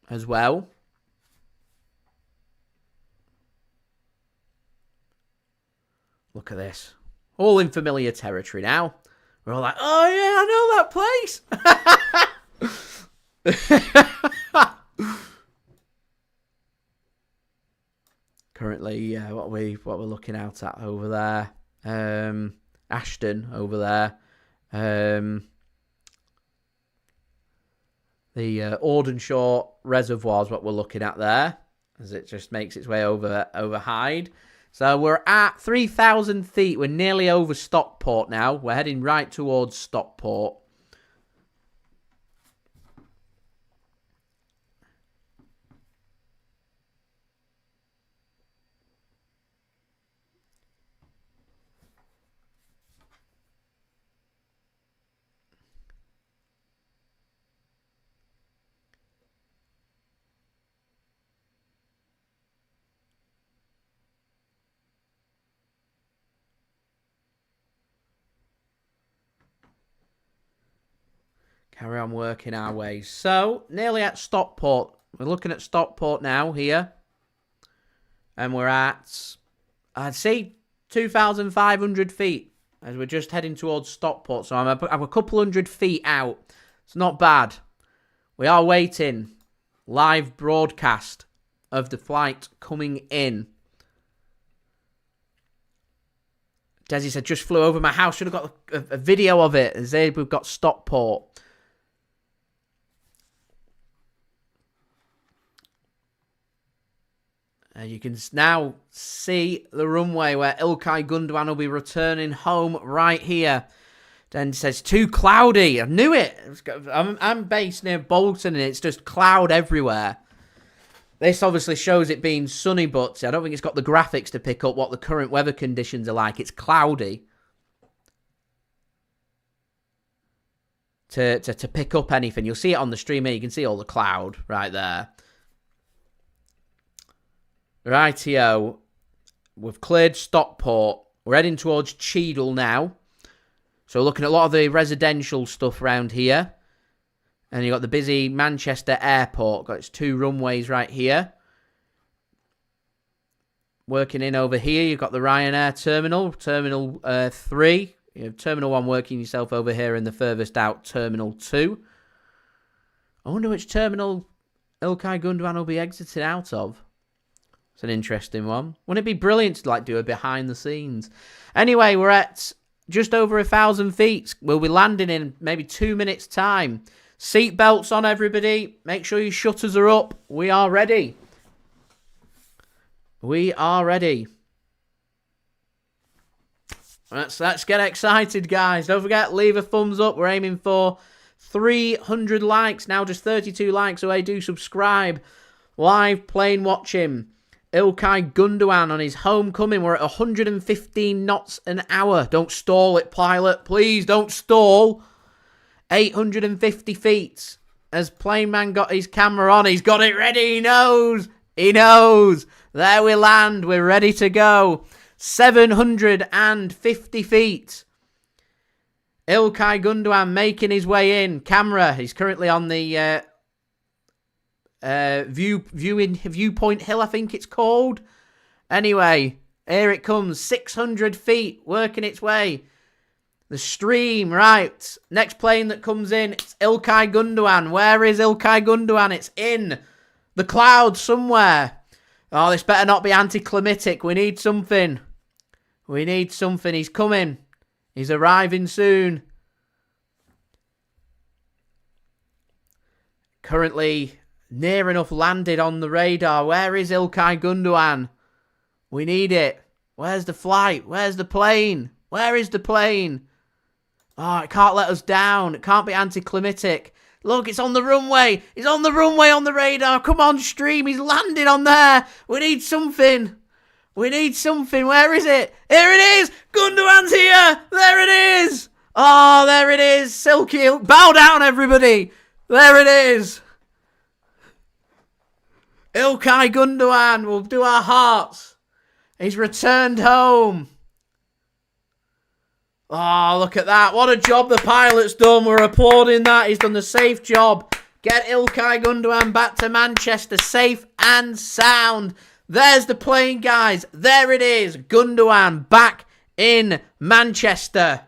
as well. Look at this, all in familiar territory now. We're all like, oh yeah, I know that place. Currently, what we're looking out at over there, Ashton over there, the Audenshaw Reservoir is what we're looking at there, as it just makes its way over Hyde. So we're at 3,000 feet. We're nearly over Stockport now. We're heading right towards Stockport. Carry on working our way. So, nearly at Stockport. We're looking at Stockport now here. And we're at, I'd say, 2,500 feet. As we're just heading towards Stockport. So I'm a couple hundred feet out. It's not bad. We are waiting. Live broadcast of the flight coming in. Desi said, just flew over my house. Should have got a video of it. As we've got Stockport. You can now see the runway where Ilkay Gundogan will be returning home right here. Then says, too cloudy. I knew it. I'm based near Bolton and it's just cloud everywhere. This obviously shows it being sunny, but I don't think it's got the graphics to pick up what the current weather conditions are like. It's cloudy. To pick up anything. You'll see it on the stream here. You can see all the cloud right there. Rightio, we've cleared Stockport. We're heading towards Cheadle now. So we're looking at a lot of the residential stuff around here. And you've got the busy Manchester Airport. Got its two runways right here. working in over here. You've got the Ryanair terminal, Terminal 3. You have Terminal 1 working yourself over here in the furthest out Terminal 2. I wonder which terminal Ilkay Gundogan will be exited out of. It's an interesting one. Wouldn't it be brilliant to like do a behind the scenes? Anyway, we're at just over 1,000 feet. We'll be landing in maybe 2 minutes' time. Seat belts on, everybody. Make sure your shutters are up. We are ready. We are ready. Let's get excited, guys. Don't forget, leave a thumbs up. We're aiming for 300 likes. Now just 32 likes away. Do subscribe. Live plane watching. Ilkay Gundogan on his homecoming. We're at 115 knots an hour. Don't stall it, pilot. Please don't stall. 850 feet. As plane man got his camera on, he's got it ready. He knows. He knows. There we land. We're ready to go. 750 feet. Ilkay Gundogan making his way in. Camera. He's currently on the viewpoint hill, I think it's called. Anyway, here it comes. 600 feet. Working its way. The stream, right. Next plane that comes in, it's Ilkay Gundogan. Where is Ilkay Gundogan? It's in the clouds somewhere. Oh, this better not be anticlimactic. We need something. We need something. He's coming. He's arriving soon. Currently near enough landed on the radar. Where is Ilkay Gundogan? We need it. Where's the flight? Where's the plane? Where is the plane? Oh, it can't let us down. It can't be anticlimactic. Look, it's on the runway. It's on the runway on the radar. Come on, stream. He's landed on there. We need something. We need something. Where is it? Here it is. Gundogan's here. There it is. Oh, there it is. Silky. Bow down, everybody. There it is. Ilkay Gundogan will do our hearts. He's returned home. Oh, look at that. What a job the pilot's done. We're applauding that. He's done the safe job. Get Ilkay Gundogan back to Manchester safe and sound. There's the plane, guys. There it is. Gundogan back in Manchester.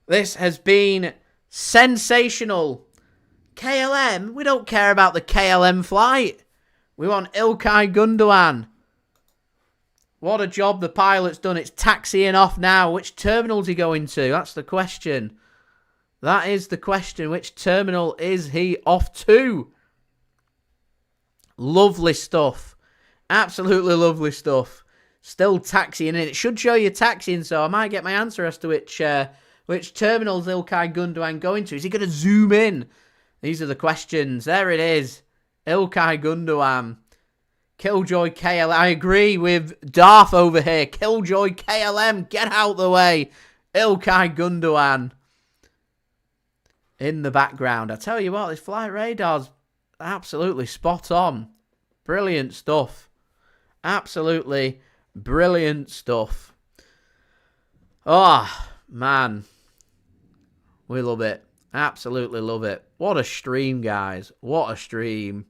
This has been sensational. KLM? We don't care about the KLM flight. We want Ilkay Gundogan. What a job the pilot's done. It's taxiing off now. Which terminal is he going to? That's the question. That is the question. Which terminal is he off to? Lovely stuff. Absolutely lovely stuff. Still taxiing in. It should show you taxiing, so I might get my answer as to which terminal is Ilkay Gundogan going to. Is he going to zoom in? These are the questions. There it is. Ilkay Gundogan. Killjoy KLM. I agree with Darth over here. Killjoy KLM. Get out the way. Ilkay Gundogan. In the background. I tell you what, this flight radar's absolutely spot on. Brilliant stuff. Absolutely brilliant stuff. Oh, man. We love it. Absolutely love it. What a stream, guys. What a stream.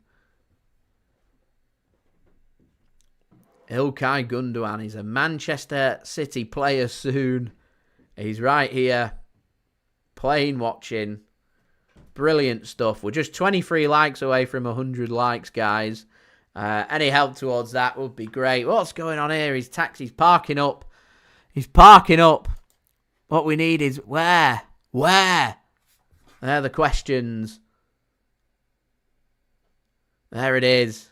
Ilkay Gundogan. He's a Manchester City player soon. He's right here. Plane watching. Brilliant stuff. We're just 23 likes away from 100 likes, guys. Any help towards that would be great. What's going on here? His taxi's parking up. He's parking up. What we need is where? Where? They're the questions. There it is.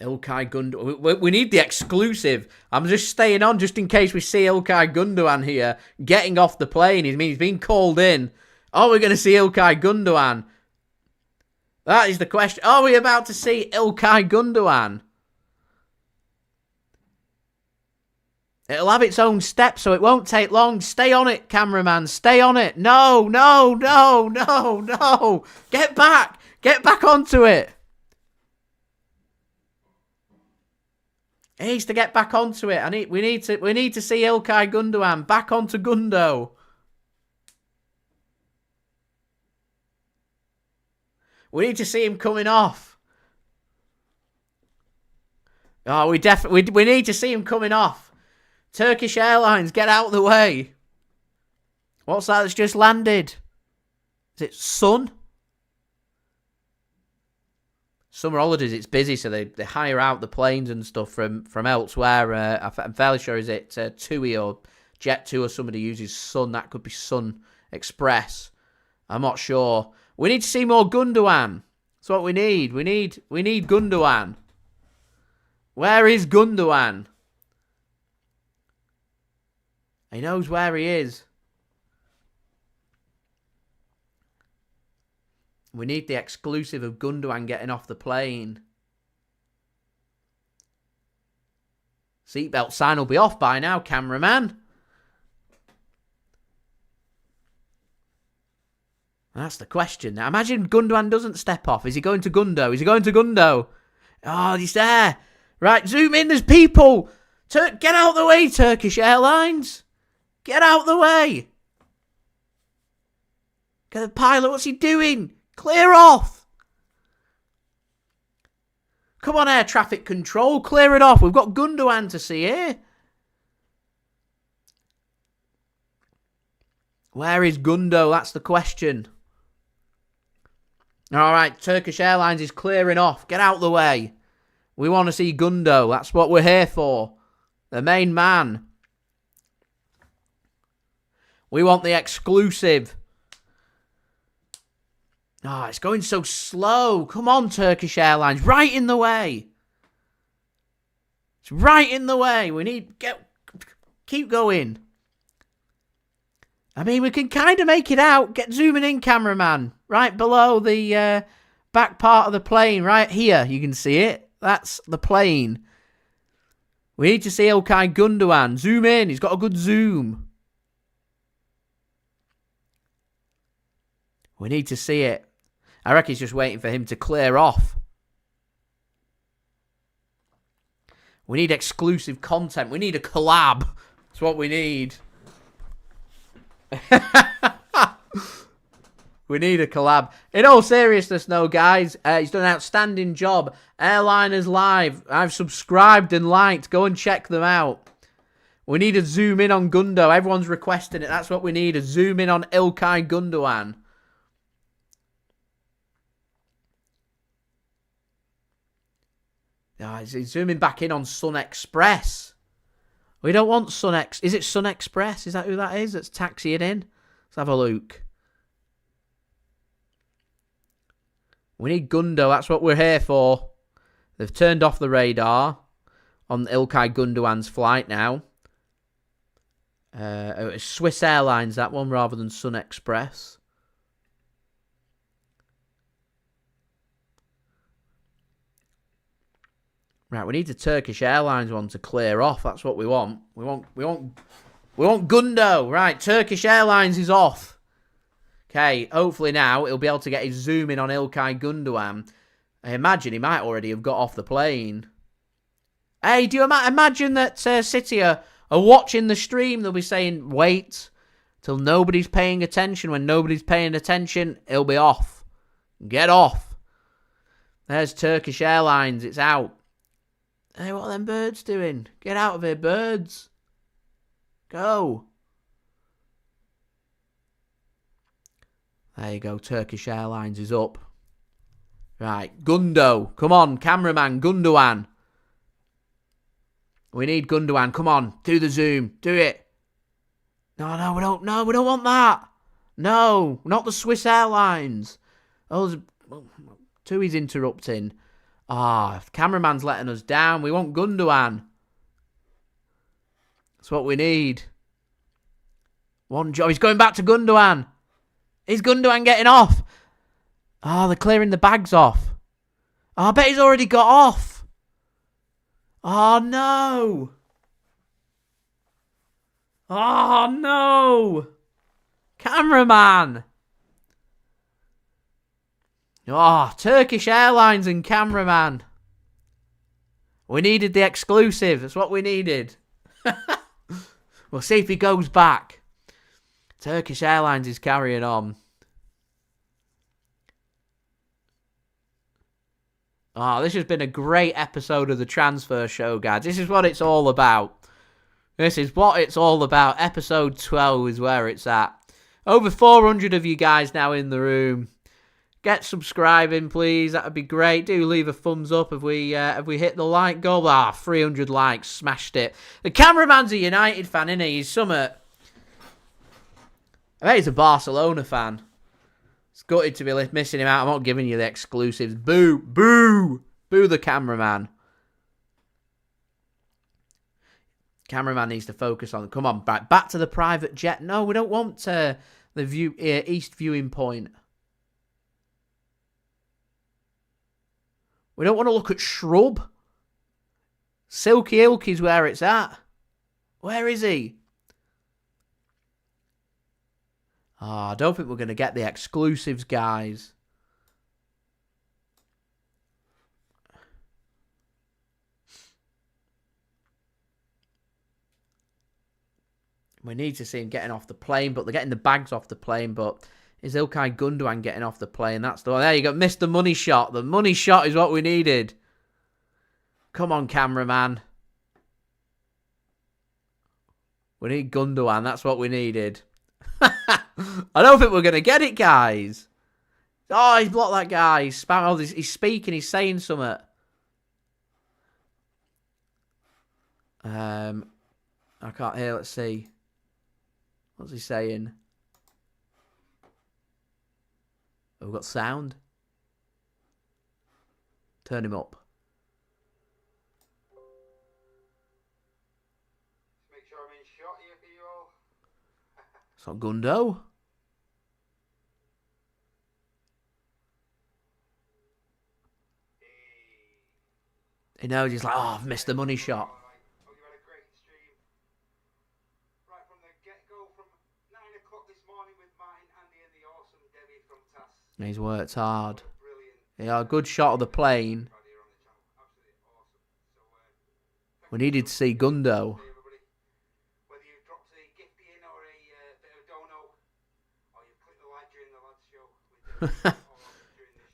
Ilkay Gundogan. We need the exclusive. I'm just staying on just in case we see Ilkay Gundogan here getting off the plane. He's been called in. Are we going to see Ilkay Gundogan? That is the question. Are we about to see Ilkay Gundogan? It'll have its own steps, so it won't take long. Stay on it, cameraman. Stay on it. No, no, no, no, no. Get back. Get back onto it. He needs to get back onto it. We need to see Ilkay Gundogan back onto Gundo. We need to see him coming off. Oh, we need to see him coming off. Turkish Airlines, get out of the way. What's that that's just landed? Is it Sun? Summer holidays, it's busy, so they hire out the planes and stuff from elsewhere. I'm fairly sure is it TUI or Jet2 or somebody uses Sun. That could be Sun Express. I'm not sure. We need to see more Gundogan. That's what we need. We need Gundogan. Where is Gundogan? He knows where he is. We need the exclusive of Gundogan getting off the plane. Seatbelt sign will be off by now, cameraman. That's the question. Now, imagine Gundogan doesn't step off. Is he going to Gundo? Is he going to Gundo? Oh, he's there. Right, zoom in. There's people. Get out of the way, Turkish Airlines. Get out of the way. Get the pilot. What's he doing? Clear off. Come on, air traffic control. Clear it off. We've got Gundogan to see here. Where is Gundo? That's the question. All right, Turkish Airlines is clearing off. Get out of the way. We want to see Gundo. That's what we're here for. The main man. We want the exclusive. Oh, it's going so slow. Come on, Turkish Airlines. Right in the way. It's right in the way. We need... Keep going. I mean, we can kind of make it out. Get zooming in, cameraman. Right below the back part of the plane. Right here. You can see it. That's the plane. We need to see Ilkay Gundogan. Zoom in. He's got a good zoom. We need to see it. I reckon he's just waiting for him to clear off. We need exclusive content. We need a collab. That's what we need. We need a collab. In all seriousness, no, guys, he's done an outstanding job. Airliners Live. I've subscribed and liked. Go and check them out. We need a zoom in on Gundo. Everyone's requesting it. That's what we need. A zoom in on Ilkay Gundogan. Oh, he's zooming back in on Sun Express. We don't want Is it Sun Express? Is that who that is? That's taxiing in. Let's have a look. We need Gundo. That's what we're here for. They've turned off the radar on Ilkay Gundogan's flight now. It's Swiss Airlines, that one, rather than Sun Express. Right, we need the Turkish Airlines one to clear off. That's what we want. We want Gundo. Right, Turkish Airlines is off. Okay, hopefully now he'll be able to get his zoom in on Ilkay Gundogan. I imagine he might already have got off the plane. Hey, do you imagine that City are watching the stream? They'll be saying, wait till nobody's paying attention. When nobody's paying attention, he'll be off. Get off. There's Turkish Airlines. It's out. Hey, what are them birds doing? Get out of here, birds. Go. There you go. Turkish Airlines is up. Right. Gundo. Come on, cameraman. Gundogan. We need Gundogan. Come on. Do the zoom. Do it. No, we don't. No, we don't want that. No, not the Swiss Airlines. Oh, TUI's interrupting. Ah, cameraman's letting us down. We want Gundogan. That's what we need. One job. He's going back to Gundogan. Is Gundogan getting off? Oh, they're clearing the bags off. Oh, I bet he's already got off. Oh, no. Oh, no. Cameraman. Oh, Turkish Airlines and cameraman. We needed the exclusive. That's what we needed. We'll see if he goes back. Turkish Airlines is carrying on. Oh, this has been a great episode of the Transfer Show, guys. This is what it's all about. This is what it's all about. Episode 12 is where it's at. Over 400 of you guys now in the room. Get subscribing, please. That would be great. Do leave a thumbs up if we hit the like goal. 300 likes. Smashed it. The cameraman's a United fan, isn't he? He's summer. I bet he's a Barcelona fan. It's gutted to be missing him out. I'm not giving you the exclusives. Boo. Boo. Boo the cameraman. Cameraman needs to focus on... Come on, back to the private jet. No, we don't want the east viewing point. We don't want to look at shrub. Silky Ilkay's where it's at. Where is he? I don't think we're going to get the exclusives, guys. We need to see him getting off the plane, but they're getting the bags off the plane, but... Is Ilkay Gundogan getting off the plane? That's the one. There you go. Missed the money shot. The money shot is what we needed. Come on, cameraman. We need Gundogan. That's what we needed. I don't think we're going to get it, guys. Oh, he's blocked that guy. He's speaking. He's saying something. I can't hear. Let's see. What's he saying? Oh, we've got sound. Turn him up. Make sure I'm in shot here for you all. It's not Gundo. He knows, he's like, oh, I've missed the money shot. Hope you had a great stream. Right from the get-go, from 9 o'clock this morning with Martin, Andy and the awesome Debbie from TAS. He's worked hard. Brilliant. Yeah, good shot of the plane. We needed to see Gundo. Whether you dropped a gift in or a bit of dono, or you clicked the like during the lads show.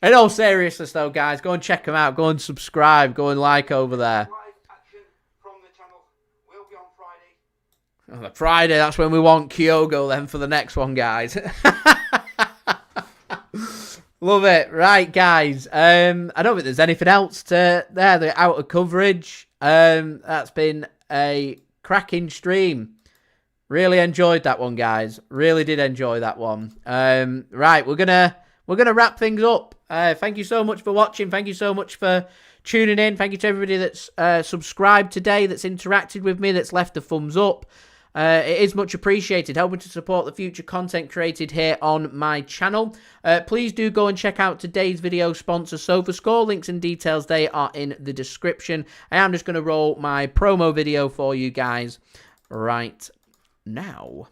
In all seriousness, though, guys, go and check them out. Go and subscribe. Go and like over there. Live action from the channel will be on Friday. On Friday, that's when we want Kyogo then for the next one, guys. Love it. Right, guys. I don't think there's anything else to there. The out of coverage. That's been a cracking stream. Really enjoyed that one, guys. Really did enjoy that one. Right, we're gonna wrap things up. Thank you so much for watching. Thank you so much for tuning in. Thank you to everybody that's subscribed today, that's interacted with me, that's left a thumbs up. It is much appreciated, helping to support the future content created here on my channel. Please do go and check out today's video sponsor, SofaScore. Links and details, they are in the description. I am just going to roll my promo video for you guys right now.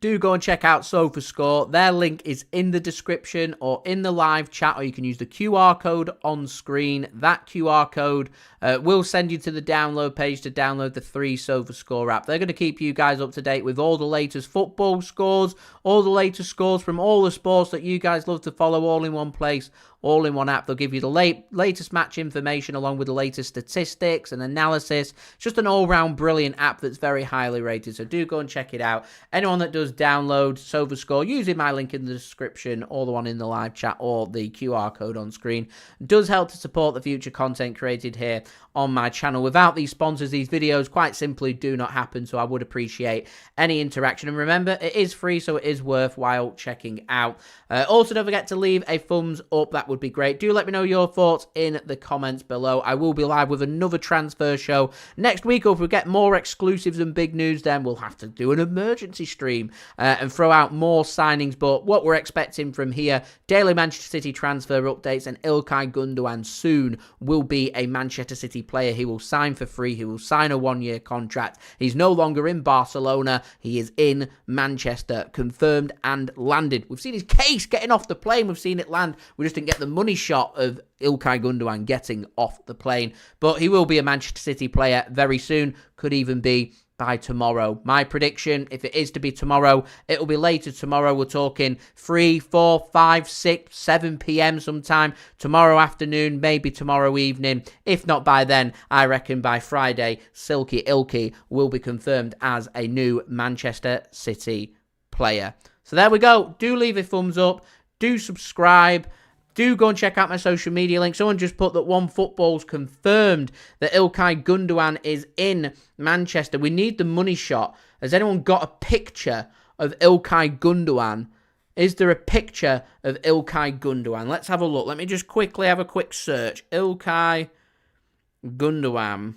Do go and check out SofaScore. Their link is in the description or in the live chat, or you can use the QR code on screen. That QR code will send you to the download page to download the free SofaScore app. They're going to keep you guys up to date with all the latest football scores, all the latest scores from all the sports that you guys love to follow, all in one place, all in one app. They'll give you the latest match information along with the latest statistics and analysis. It's just an all-round brilliant app that's very highly rated, so do go and check it out. Anyone that does download SofaScore using my link in the description or the one in the live chat or the QR code on screen does help to support the future content created here on my channel. Without these sponsors, these videos quite simply do not happen, so I would appreciate any interaction. And remember, it is free, so it is worthwhile checking out. Also, don't forget to leave a thumbs up. That would be great. Do let me know your thoughts in the comments below. I will be live with another transfer show next week, or if we get more exclusives and big news, then we'll have to do an emergency stream. and throw out more signings. But what we're expecting from here, daily Manchester City transfer updates, and Ilkay Gundogan soon will be a Manchester City player. He will sign for free. He will sign a one-year contract. He's no longer in Barcelona. He is in Manchester, confirmed and landed. We've seen his case getting off the plane. We've seen it land. We just didn't get the money shot of Ilkay Gundogan getting off the plane. But he will be a Manchester City player very soon. Could even be by tomorrow. My prediction, if it is to be tomorrow, it will be later tomorrow. We're talking 3, 4, 5, 6, 7 p.m. sometime. Tomorrow afternoon, maybe tomorrow evening. If not by then, I reckon by Friday, Silky Ilky will be confirmed as a new Manchester City player. So there we go. Do leave a thumbs up. Do subscribe. Do go and check out my social media link. Someone just put that OneFootball's confirmed that Ilkay Gundogan is in Manchester. We need the money shot. Has anyone got a picture of Ilkay Gundogan? Is there a picture of Ilkay Gundogan? Let's have a look. Let me just quickly have a quick search. Ilkay Gundogan.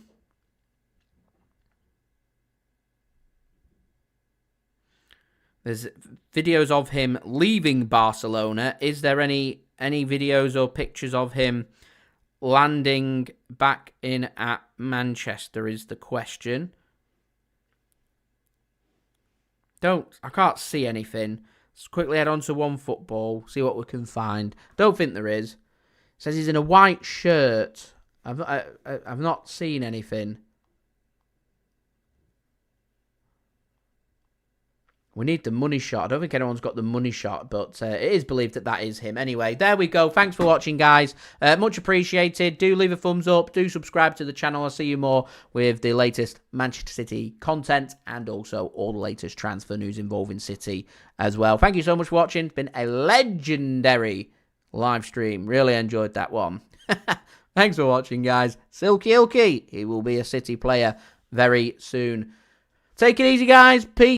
There's videos of him leaving Barcelona. Is there any videos or pictures of him landing back in at Manchester is the question. I can't see anything. Let's quickly head on to OneFootball, see what we can find. Don't think there is. It says he's in a white shirt. I've not seen anything. We need the money shot. I don't think anyone's got the money shot, but it is believed that that is him. Anyway, there we go. Thanks for watching, guys. Much appreciated. Do leave a thumbs up. Do subscribe to the channel. I'll see you more with the latest Manchester City content and also all the latest transfer news involving City as well. Thank you so much for watching. It's been a legendary live stream. Really enjoyed that one. Thanks for watching, guys. Silky Ilky. He will be a City player very soon. Take it easy, guys. Peace.